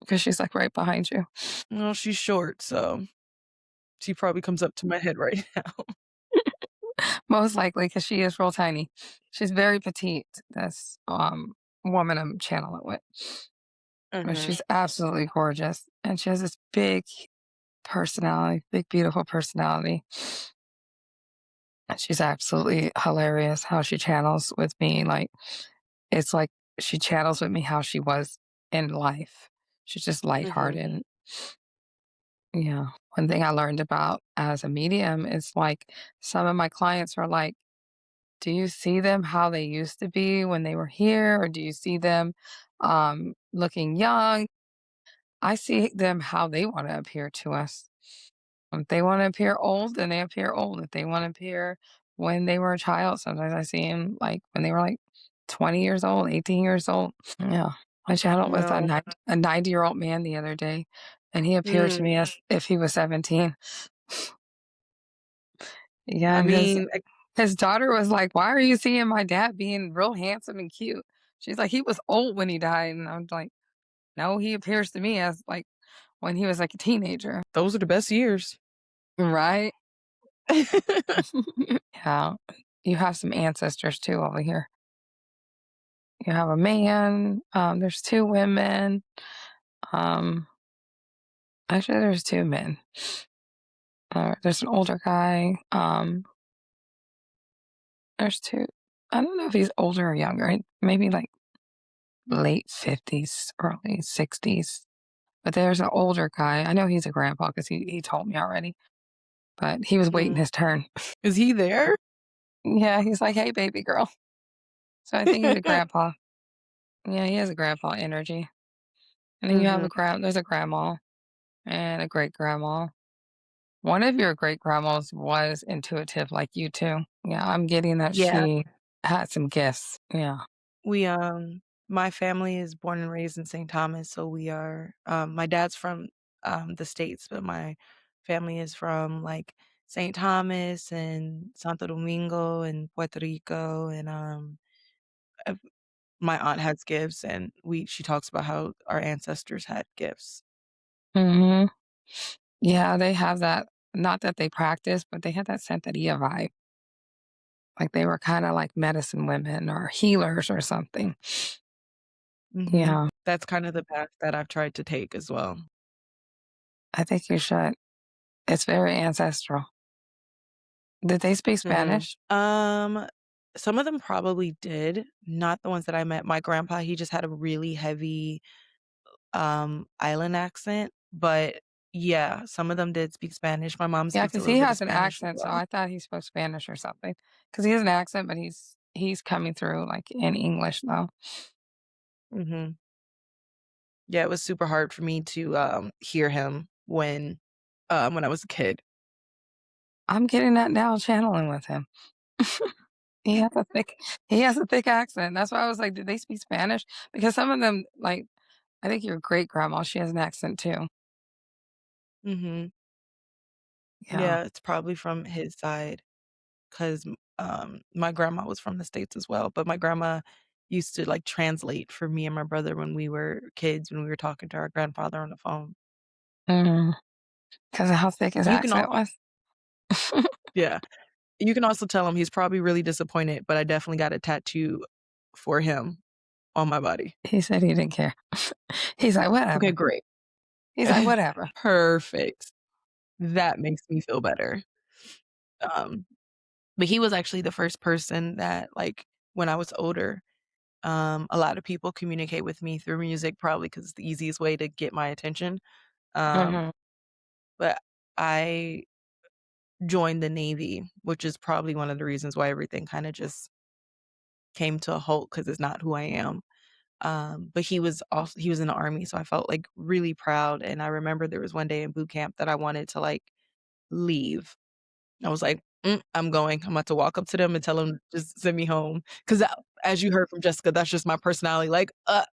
because she's, like, right behind you. well, she's short, so she probably comes up to my head right now. Most likely, because she is real tiny. She's very petite, this, woman I'm channeling with. But Mhm, she's absolutely gorgeous, and she has this big personality, big, beautiful personality. And she's absolutely hilarious how she channels with me, like, it's like she channels with me how she was in life. She's just mhm, lighthearted. Yeah. One thing I learned about as a medium is, like, some of my clients are like, "Do you see them how they used to be when they were here, or do you see them, looking young?" I see them how they wanna appear to us. If they wanna appear old, then they appear old. If they wanna appear when they were a child, sometimes I see them like, when they were, like, 20 years old, 18 years old. Yeah. I chatted with well, a 90-year-old man the other day, and he appeared to mm, me as if he was 17. Yeah, I and mean, his daughter was like, "Why are you seeing my dad being real handsome and cute?" She's like, "He was old when he died," and I was like, "No, he appears to me as, like, when he was, like, a teenager." those are the best years. Right? Yeah. You have some ancestors too over here. You have a man, there's 2 women, um, actually, there's 2 men. There's an older guy, there's 2 I don't know if he's older or younger, maybe, like, late 50s, early 60s, but there's an older guy. I know he's a grandpa because he told me already. but he was waiting Mm. his turn. Is he there? Yeah, he's like, "Hey, baby girl." So I think he's a grandpa. Yeah, he has a grandpa energy. And then you have Mhm. there's a grandma and a great grandma. One of your great grandmas was intuitive like you too. Yeah, I'm getting that Yeah. she had some gifts. Yeah. We, my family is born and raised in St. Thomas, so we are, my dad's from, the States, but my family is from, like, St. Thomas and Santo Domingo and Puerto Rico, and, uh, my aunt has gifts, and she talks about how our ancestors had gifts. Mhm. Yeah, they have that, not that they practice, but they have that Santeria vibe. Like they were kinda like medicine women or healers or something. Mhm. Yeah, That's kind of the path that I've tried to take as well. I think you should. It's very ancestral. Did they speak Mhm. Spanish? Some of them probably did, not the ones that I met. My grandpa, he just had a really heavy, island accent, but yeah, some of them did speak Spanish. My mom Yeah, speaks a because little he bit of has an Spanish as accent, so well. I thought he spoke Spanish or something. Because he has an accent, but he's coming through, like, in English, though. Mhm. Yeah, it was super hard for me to, hear him when I was a kid. I'm getting that now channeling with him. He has a thick he has a thick accent. That's why I was like, "Did they speak Spanish?" Because some of them, like, I think your great grandma, she has an accent too. Mhm. Yeah. Yeah, it's probably from his side 'cause, my grandma was from the States as well, but my grandma used to, like, translate for me and my brother when we were kids, when we were talking to our grandfather on the phone. Mm. 'Cause of how thick his You can accent also was? Yeah. You can also tell him he's probably really disappointed, but I definitely got a tattoo for him on my body. He said he didn't care. He's like, Okay, "Whatever." great. He's like, "Whatever." Perfect. That makes me feel better. Um, but he was actually the first person that, like, when I was older, a lot of people communicate with me through music probably because it's the easiest way to get my attention. Um, Mhm. but I joined the Navy, which is probably one of the reasons why everything kinda just came to a halt because it's not who I am. But he was in the Army, so I felt, like, really proud, and I remember there was one day in boot camp that I wanted to, like, leave. I was like, I'm going. I'm about to walk up to them and tell them, "Just send me home." 'Cause as you heard from Jessica, that's just my personality, like,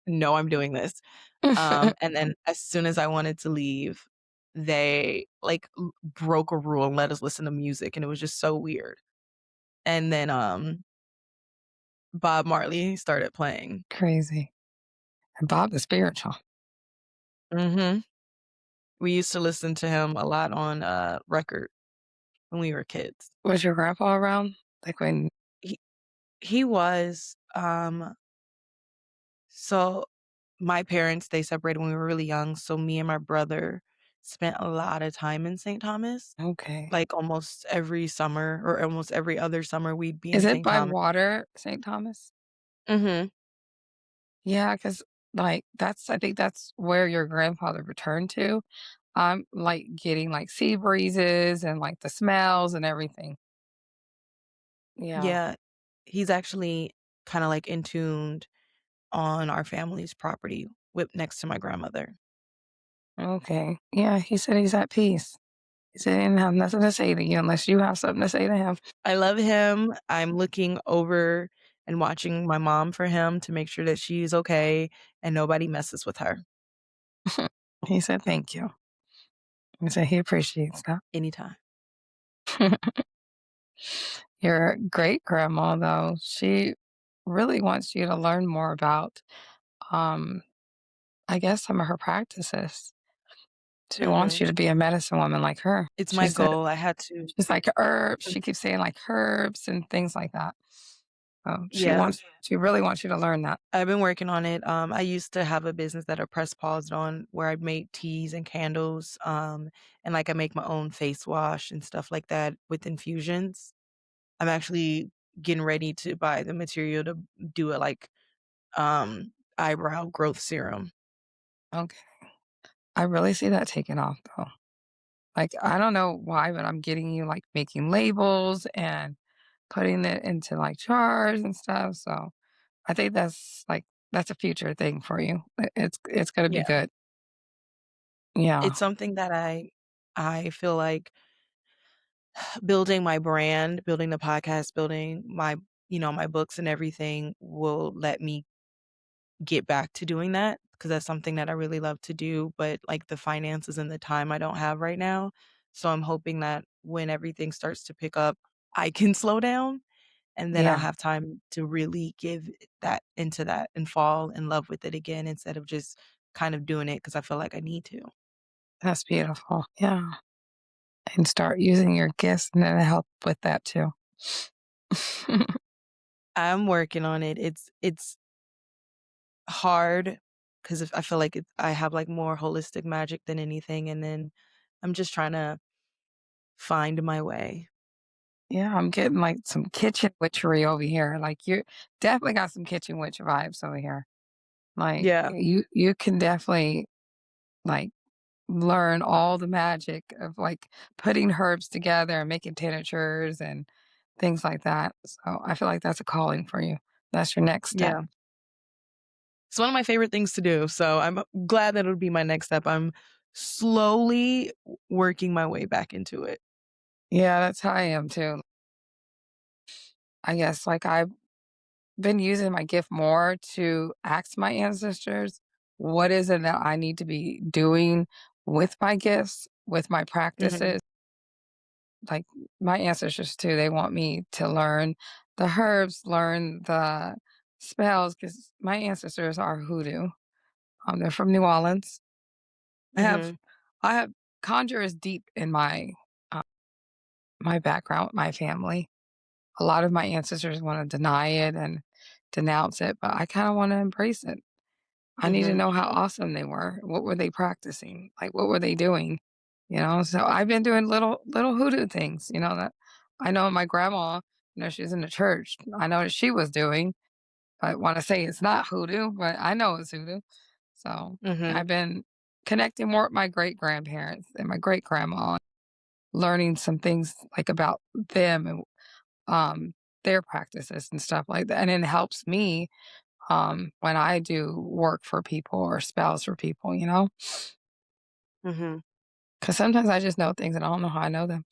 no, I'm doing this." And then as soon as I wanted to leave, they, like, broke a rule and let us listen to music, and it was just so weird. And then, Bob Marley started playing. Crazy. And Bob is spiritual. Mhm. We used to listen to him a lot on, record when we were kids. Was your grandpa around? Like, when He he was, so my parents, they separated when we were really young, so me and my brother spent a lot of time in St. Thomas. okay. Like, almost every summer or almost every other summer, we'd be Is in it St. by Thomas. water, St. Thomas? Mhm. Yeah, because like, I think that's where your grandfather returned to. I'm, like, getting, like, sea breezes and, like, the smells and everything. Yeah, Yeah. He's actually kinda, like, intuned on our family's property with next to my grandmother. okay. Yeah, he said he's at peace. He said he didn't have nothing to say to you unless you have something to say to him. I love him. I'm looking over and watching my mom for him to make sure that she's okay and nobody messes with her He said, "Thank you." He said he appreciates that. anytime. Your great grandma, though, she really wants you to learn more about, um, I guess, some of her practices. She wants Mhm. you to be a medicine woman like her. It's She my said goal. I had to she's like herbs. She keeps saying like herbs and things like that. Yeah, She really wants you to learn that. I've been working on it. I used to have a business that I press paused on where I made teas and candles, and, like, I make my own face wash and stuff like that with infusions. I'm actually getting ready to buy the material to do a, like, eyebrow growth serum. Okay. I really see that taking off though. Like, I don't know why, but I'm getting you, like, making labels and putting it into, like, jars and stuff, so I think that's a future thing for you. It's gonna be Yeah. good. Yeah. It's something that I feel like building my brand, building the podcast, building my my books and everything will let me get back to doing that because that's something that I really love to do, but, like, the finances and the time I don't have right now. So I'm hoping that when everything starts to pick up, I can slow down, and then I'll Yeah. have time to really give that into that and fall in love with it again instead of just kind of doing it because I feel like I need to. That's beautiful. Yeah. And start using your gifts and it'll help with that too. I'm working on it. It's hard because I feel like I have, like, more holistic magic than anything, and then I'm just trying to find my way. Yeah, I'm getting, like, some kitchen witchery over here. Like, you definitely got some kitchen witch vibes over here. Like, Yeah. you can definitely, like, learn all the magic of, like, putting herbs together and making tinctures and things like that. So, I feel like that's a calling for you. That's your next step. Yeah. It's one of my favorite things to do, so I'm glad that it'll be my next step. I'm slowly working my way back into it. Yeah, that's how I am too. I guess, like, I've been using my gift more to ask my ancestors, what is it that I need to be doing with my gifts, with my Mhm, practices? Like, my ancestors too, they want me to learn the herbs, learn the spells, because my ancestors are hoodoo. They're from New Orleans. I have mhm, I have conjurers deep in uh, my background, my family. A lot of my ancestors wanna deny it and denounce it, but I kinda wanna embrace it. I need to mhm, know how awesome they were. What were they practicing? Like, what were they doing? You know, so I've been doing little hoodoo things, that I know my grandma, she's in the church. I know that she was doing. I wanna say it's not hoodoo, but I know it's hoodoo. So, mhm, I've been connecting more with my great-grandparents and my great-grandma, learning some things, like, about them and, um, their practices and stuff like that, and it helps me when I do work for people or spells for people, mhm. because sometimes I just know things and I don't know how I know them.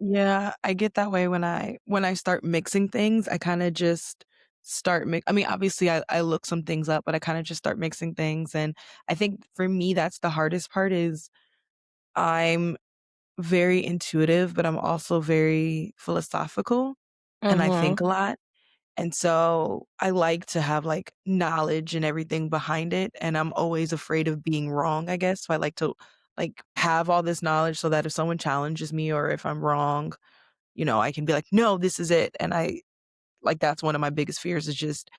Yeah, I get that way when I start mixing things, I kinda just I mean, obviously, I look some things up, but I kinda just start mixing things, and I think for me, that's the hardest part is I'm very intuitive, but I'm also very philosophical, and I Mhm. think a lot. And so I like to have, like, knowledge and everything behind it, and I'm always afraid of being wrong, I guess, so I like to, like, have all this knowledge so that if someone challenges me or if I'm wrong, I can be like, "No, this is it," and that's one of my biggest fears is just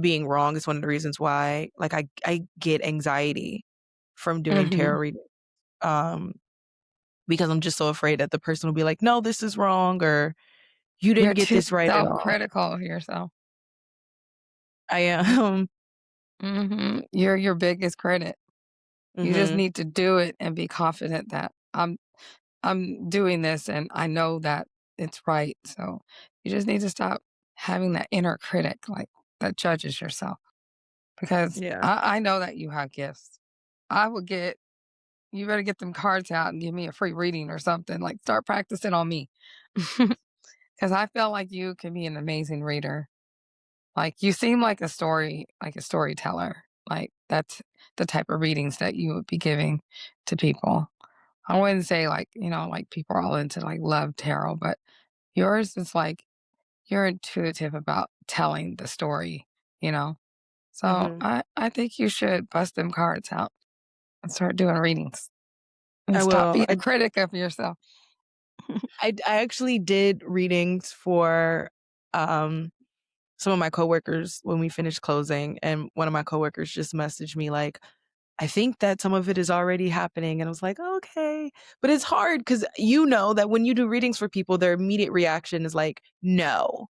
being wrong is one of the reasons why, like, I get anxiety from doing Mhm. tarot reading, um, because I'm just so afraid that the person will be like, "No, this is wrong," or "You You're didn't get too this right at all." self-critical of yourself. I am. Mhm. You're your biggest critic. You just Mhm. need to do it and be confident that I'm doing this and I know that it's right. So you just need to stop having that inner critic, like, that judges yourself, because Yeah. I know that you have gifts. I would get You better get them cards out and give me a free reading or something, like, start practicing on me. Because I feel like you can be an amazing reader. Like, you seem like a storyteller. Like, that's the type of readings that you would be giving to people. I wouldn't say, like, like, people are all into, like, love tarot, but yours is like you're intuitive about telling the story, you know? So, Mhm. I think you should bust them cards out and start doing readings and I stop will. being a critic of yourself. I actually did readings for, um, some of my coworkers when we finished closing, and one of my coworkers just messaged me like, "I think that some of it is already happening," and I was like, "Okay." But it's hard because you know that when you do readings for people, their immediate reaction is like, "No."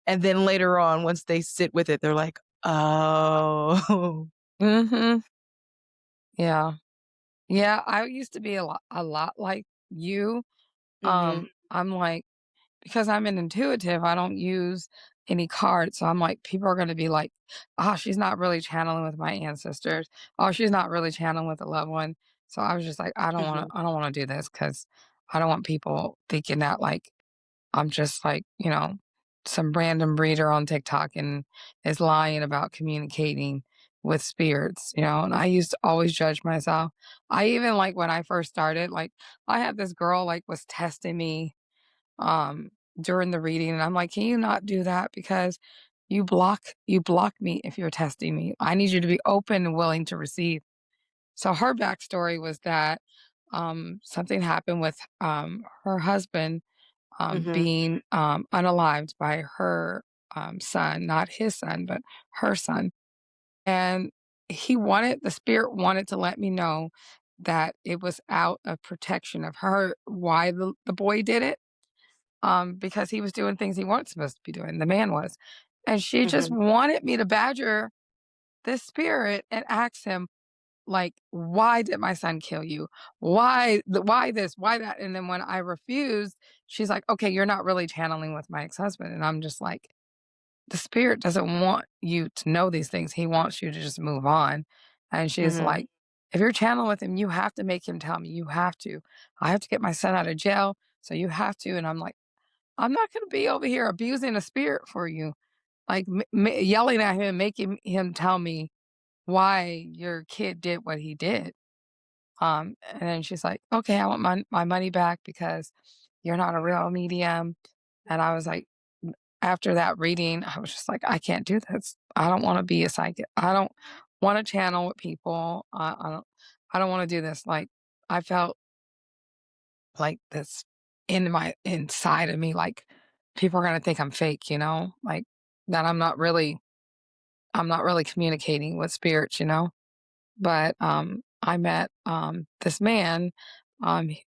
And then later on, once they sit with it, they're like, "Oh." Mhm. Yeah. Yeah, I used to be a lot like you. Mhm. I'm like because I'm an intuitive, I don't use any cards, so I'm like, people are gonna be like, "Ah, she's not really channeling with my ancestors. Oh, she's not really channeling with a loved one." So I was just like, Mhm. I don't wanna do this because I don't want people thinking that, like, I'm just like, some random breeder on TikTok and is lying about communicating with spirits, and I used to always judge myself. I even like when I first started, like I had this girl like was testing me um during the reading and I'm like, "Can you not do that because you block me if you're testing me. I need you to be open and willing to receive." So her backstory was that something happened with her husband Mhm. being unalived by her son, not his son, but her son. And the spirit wanted to let me know that it was out of protection of her, why the boy did it, because he was doing things he wasn't supposed to be doing, the man was. And she just Mhm. wanted me to badger this spirit and ask him, like, "Why did my son kill you? Why this? Why that?" And then when I refused, she's like, "Okay, you're not really channeling with my ex-husband." And I'm just like, "The spirit doesn't want you to know these things. He wants you to just move on." And she's Mhm. like, "If you're channeling with him, you have to make him tell me. You have to. I have to get my son out of jail, so you have to." And I'm like, "I'm not gonna be over here abusing a spirit for you, like, yelling at him, making him tell me why your kid did what he did." And then she's like, "Okay, I want my money back because you're not a real medium." And I was like, after that reading, I was just like, "I can't do this. I don't want to be a psychic. I don't want to channel with people. I don't want to do this." Like I felt like this in my inside of me, like people are gonna think I'm fake, like that I'm not really communicating with spirits. But I met this man. He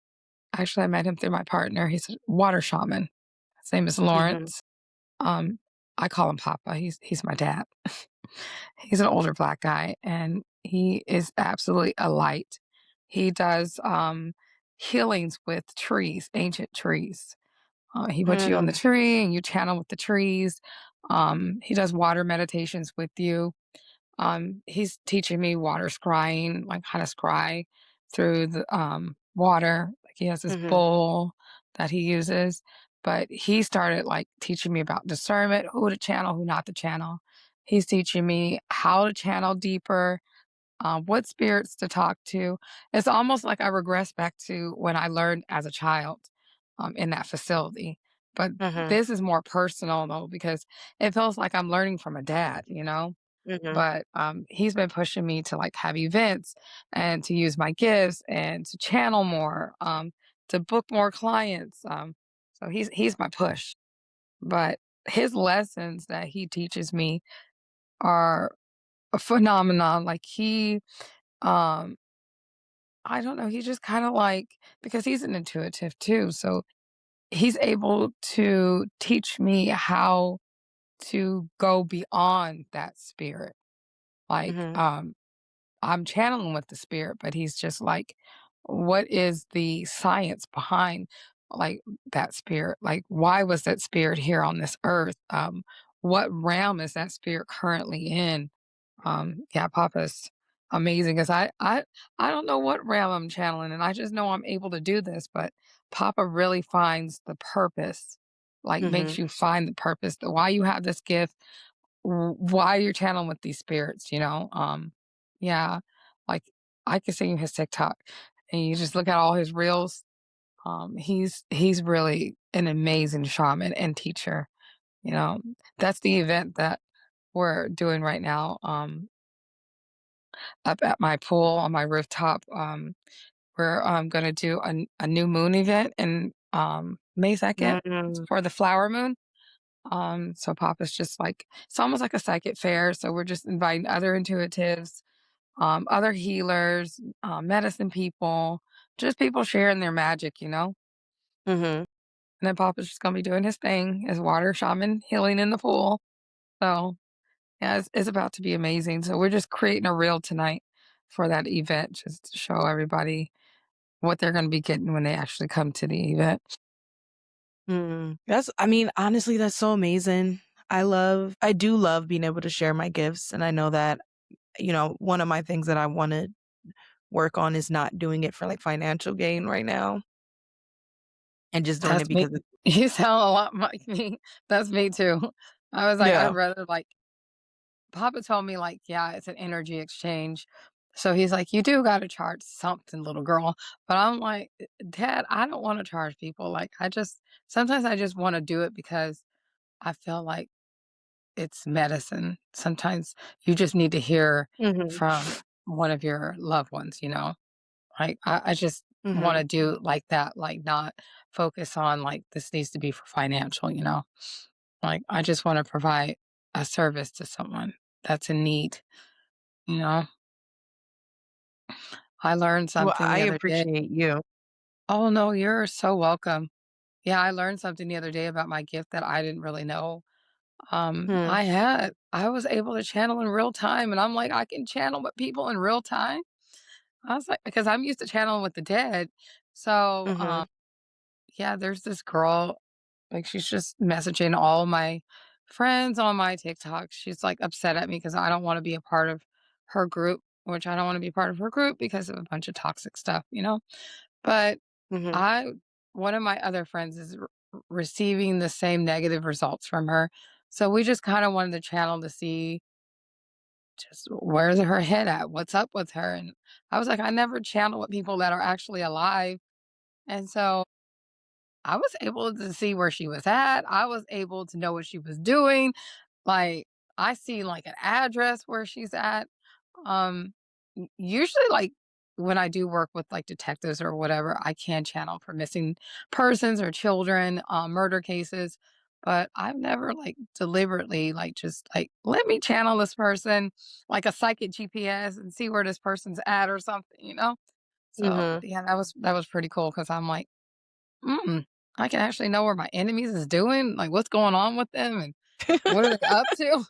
Actually, I met him through my partner. He's a water shaman. His name is Mhm. Lawrence. Um, I call him Papa. He's my dad. He's an older black guy, and he is absolutely a light. He does healings with trees, ancient trees. He puts you on the Mm. tree, and you channel with the trees. He does water meditations with you. He's teaching me water scrying, like how to scry through the water. Like he has this Mhm. bowl that he uses, but he started like teaching me about discernment, who to channel, who not to channel. He's teaching me how to channel deeper, what spirits to talk to. It's almost like I regress back to when I learned as a child in that facility. But Mhm. this is more personal though, because it feels like I'm learning from a dad. Mhm. But he's been pushing me to like have events and to use my gifts and to channel more, to book more clients. So he's my push. But his lessons that he teaches me are a phenomenon. Like um, I don't know, he just kind of like because he's an intuitive too, so he's able to teach me how to go beyond that spirit. Like, Mhm. I'm channeling with the spirit, but he's just like, what is the science behind like that spirit? Like, why was that spirit here on this earth? What realm is that spirit currently in? Yeah, Papa's amazing because I don't know what realm I'm channeling, and I just know I'm able to do this. But Papa really finds the purpose, like makes Mhm. you find the purpose, the why you have this gift, why you're channeling with these spirits. Yeah, like I could send you his TikTok, and you just look at all his reels. He's really an amazing shaman and teacher. You know, that's the event that we're doing right now. Up at my pool on my rooftop. We're gonna do a new moon event in May 2nd Mm. for the flower moon. So Papa's just like it's almost like a psychic fair. So we're just inviting other intuitives, other healers, medicine people, just people sharing their magic. Mhm. And then Papa's just gonna be doing his thing as water shaman healing in the pool. So yeah, it's about to be amazing. So we're just creating a reel tonight. for that event, just to show everybody what they're gonna be getting when they actually come to the event. That's I mean, honestly, that's so amazing. I do love being able to share my gifts, and I know that, one of my things that I wanna work on is not doing it for, like, financial gain right now and just doing it That's me. because it's You sound a lot like me. That's me too. I was like, I'd yeah. rather like Papa told me like, yeah, it's an energy exchange. So he's like, you do got to charge something, little girl. But I'm like, Dad, I don't want to charge people. Like, sometimes I just want to do it because I feel like it's medicine. Sometimes you just need to hear Mhm, from one of your loved ones, you know? Like, I just want mhm. to do like that, like, not focus on like this needs to be for financial, you know? Like, I just want to provide a service to someone that's in need, you know? I learned Well, something I the other day. appreciate you. Oh, no, you're so welcome. Yeah, I learned something the other day about my gift that I didn't really know. Hmm, I was able to channel in real time, and I'm like, I can channel with people in real time. I was like, because I'm used to channeling with the dead. So, mhm, yeah, there's this girl, like, she's just messaging all my friends on my TikTok. She's like upset at me because I don't want to be a part of her group, which I don't want to be part of her group because of a bunch of toxic stuff, you know? But mhm. I one of my other friends is receiving the same negative results from her. So we just kind of wanted to channel to see just where's her head at? What's up with her? And I was like, I never channel with people that are actually alive. And so I was able to see where she was at. I was able to know what she was doing. Like, I see like an address where she's at. Usually, like when I do work with like detectives or whatever, I can channel for missing persons or children, murder cases. But I've never like deliberately like just like let me channel this person like a psychic GPS and see where this person's at or something, you know? So Mhm. yeah, that was pretty cool because I'm like, mm, I can actually know where my enemies is doing, like what's going on with them and what are they up to.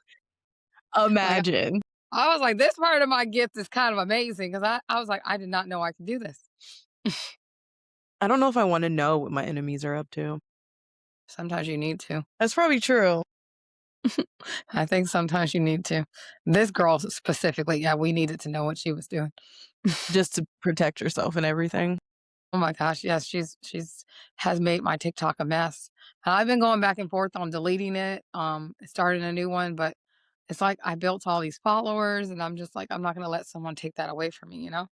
Like Imagine. I was like, this part of my gift is kind of amazing because I was like, I did not know I could do this. I don't know if I wanna know what my enemies are up to. Sometimes you need to. That's probably true. I think sometimes you need to. This girl specifically, yeah, we needed to know what she was doing. Just to protect yourself and everything. Oh my gosh, yes, she's has made my TikTok a mess. And I've been going back and forth on deleting it, starting a new one, but it's like I built all these followers and I'm just like, I'm not gonna let someone take that away from me, you know?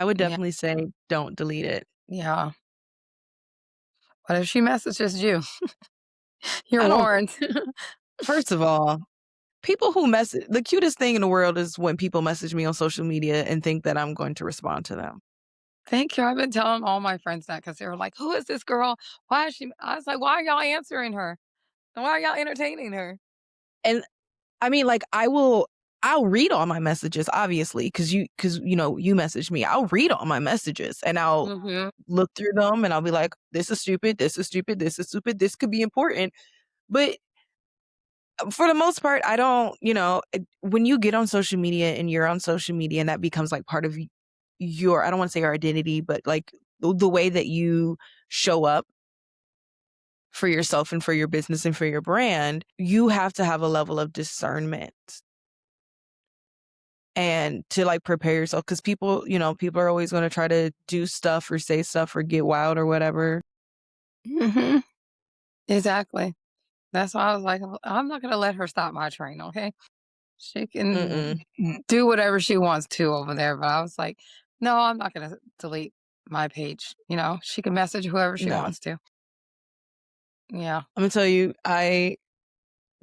I would Yeah, definitely say don't delete it. yeah. But if she messages you, you're I don't warned. First of all, people who message the cutest thing in the world is when people message me on social media and think that I'm going to respond to them. Thank you. I've been telling all my friends that because they were like, "Who is this girl? Why is she?" I was like, "Why are y'all answering her? And why are y'all entertaining her?" And I mean, like, I'll read all my messages, obviously, because you messaged me. I'll read all my messages and I'll Mhm. look through them and I'll be like, this is stupid, this is stupid, this is stupid, this could be important. But for the most part, I don't, when you get on social media and you're on social media and that becomes like part of your, I don't want to say your identity, but like the way that you show up for yourself and for your business and for your brand, you have to have a level of discernment and to like prepare yourself because people are always going to try to do stuff or say stuff or get wild or whatever. Mhm. Exactly. That's why I was like, I'm not gonna let her stop my train, okay? She can Mm-mm. do whatever she wants to over there, but I was like, "No, I'm not gonna delete my page." You know, she can message whoever she No, wants to. Yeah. I'm gonna tell you, I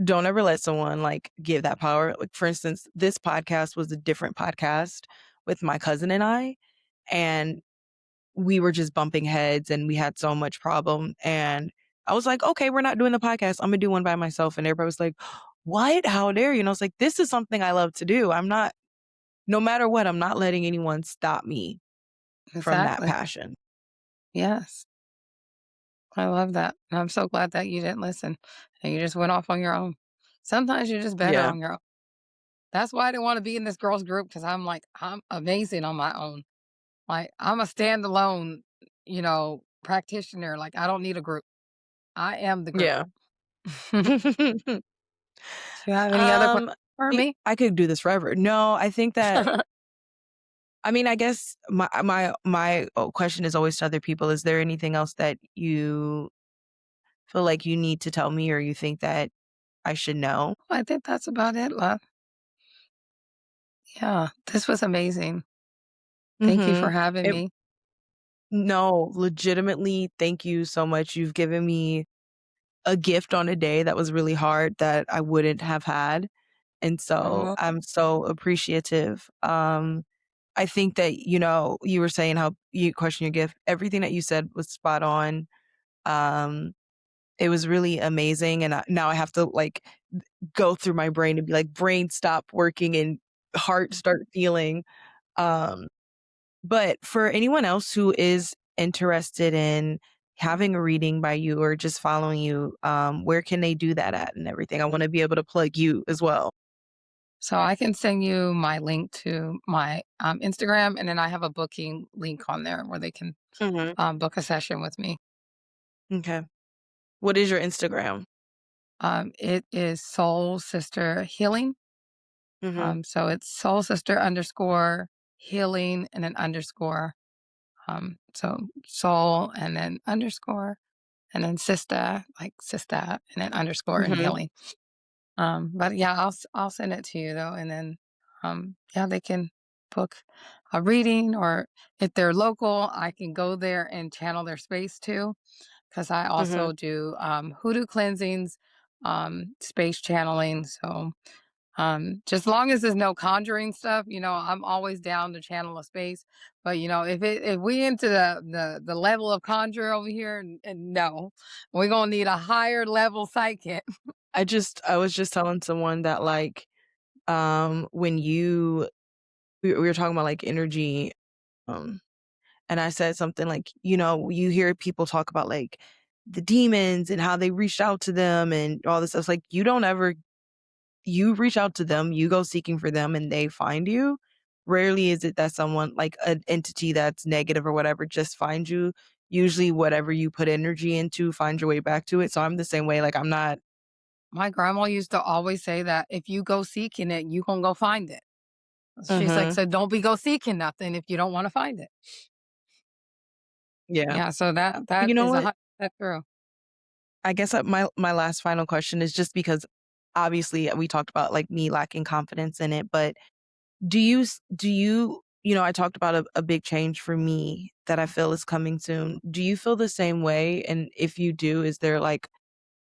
don't ever let someone like give that power. Like for instance, this podcast was a different podcast with my cousin and I, and we were just bumping heads and we had so much problem. And I was like, okay, we're not doing the podcast. I'm gonna do one by myself. And everybody was like, what? How dare you? And I was like, this is something I love to do. No matter what, I'm not letting anyone stop me from that Exactly. passion. Yes. I love that. And I'm so glad that you didn't listen and you just went off on your own. Sometimes you're just better Yeah. on your own. That's why I didn't wanna be in this girls group because I'm like, I'm amazing on my own. Like, I'm a standalone, practitioner, like, I don't need a group. I am the group. Yeah. Do you have any other questions for me? I could do this forever. No, I think that I mean, I guess my question is always to other people, is there anything else that you feel like you need to tell me or you think that I should know? I think that's about it, love. Yeah, this was amazing. Thank you for Mhm. having It me. No, legitimately, thank you so much. You've given me a gift on a day that was really hard that I wouldn't have had, and You're so welcome. I'm so appreciative. I think that, you were saying how you question your gift. Everything that you said was spot on. Um, it was really amazing, and now I have to, like, go through my brain and be like, "Brain, stop working, and heart, start feeling." Um But for anyone else who is interested in having a reading by you or just following you, where can they do that at and everything? I wanna be able to plug you as well. So I can send you my link to my, Instagram, and then I have a booking link on there where they can, Mhm. book a session with me. Okay. What is your Instagram? It is Soul Sister Healing. Mhm. So it's Soul Sister underscore healing and then underscore. So soul and then underscore and then sister, like sister, and then underscore and Mhm. healing. But yeah, I'll send it to you though, and then yeah, they can book a reading, or if they're local, I can go there and channel their space too, because I Mhm. also do hoodoo cleansings, space channeling. So just long as there's no conjuring stuff, I'm always down to channel a space. But if we into the level of conjure over here, and no, we're gonna need a higher level psychic. I was just telling someone that, like, when we were talking about, like, energy, um, and I said something like, you hear people talk about, like, the demons and how they reached out to them and all this stuff. It's like, you reach out to them, you go seeking for them, and they find you. Rarely is it that someone, like an entity that's negative or whatever, just finds you. Usually, whatever you put energy into finds your way back to it. So I'm the same way. Like, I'm not. My grandma used to always say that if you go seeking it, you gonna go find it. She's like, Mhm. so don't be go seeking nothing if you don't want to find it. Yeah. Yeah, so that You know is what? 100% true. I guess my last final question is just because obviously we talked about like me lacking confidence in it, but do you I talked about a big change for me that I feel is coming soon. Do you feel the same way? And if you do, is there like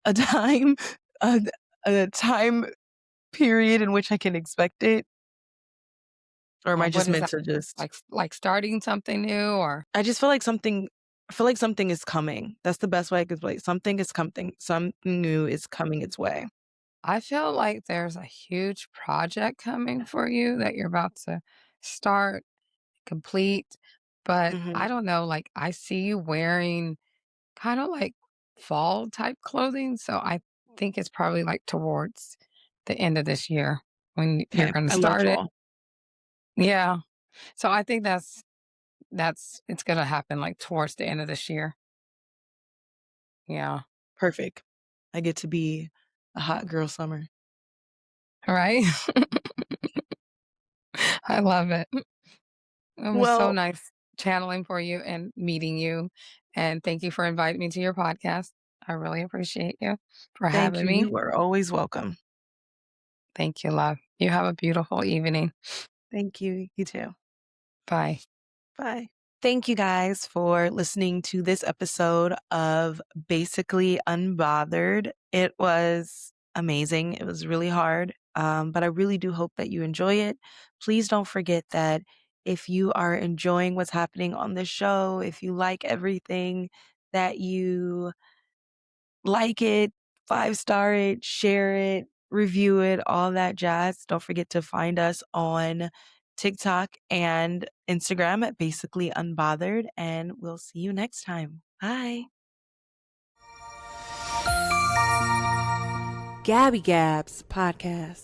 a time a a time period in which I can expect it? Or am I What just is meant that? to just Like starting something new, or I just feel like something is coming. That's the best way I could explain it. Something new is coming its way. I feel like there's a huge project coming for you that you're about to start, complete, but I Mhm. don't know, like I see you wearing kind of like fall type clothing, so I think it's probably like towards the end of this year when you're 'Kay. going to I love start it. fall. Yeah. So I think that's it's going to happen like towards the end of this year. Yeah. Perfect. I get to be a hot girl summer. Right? I love it. It was so Well, nice channeling for you and meeting you. And thank you for inviting me to your podcast. I really appreciate you for thank having you. me. You are always welcome. Thank you, love. You have a beautiful evening. Thank you. You too. Bye. Bye. Thank you guys for listening to this episode of Basically Unbothered. It was amazing. It was really hard, but I really do hope that you enjoy it. Please don't forget that if you are enjoying what's happening on the show, if you like everything, that you like it, five-star it, share it, review it, all that jazz. Don't forget to find us on TikTok and Instagram at Basically Unbothered, and we'll see you next time. Bye. Gabby Gabs Podcast.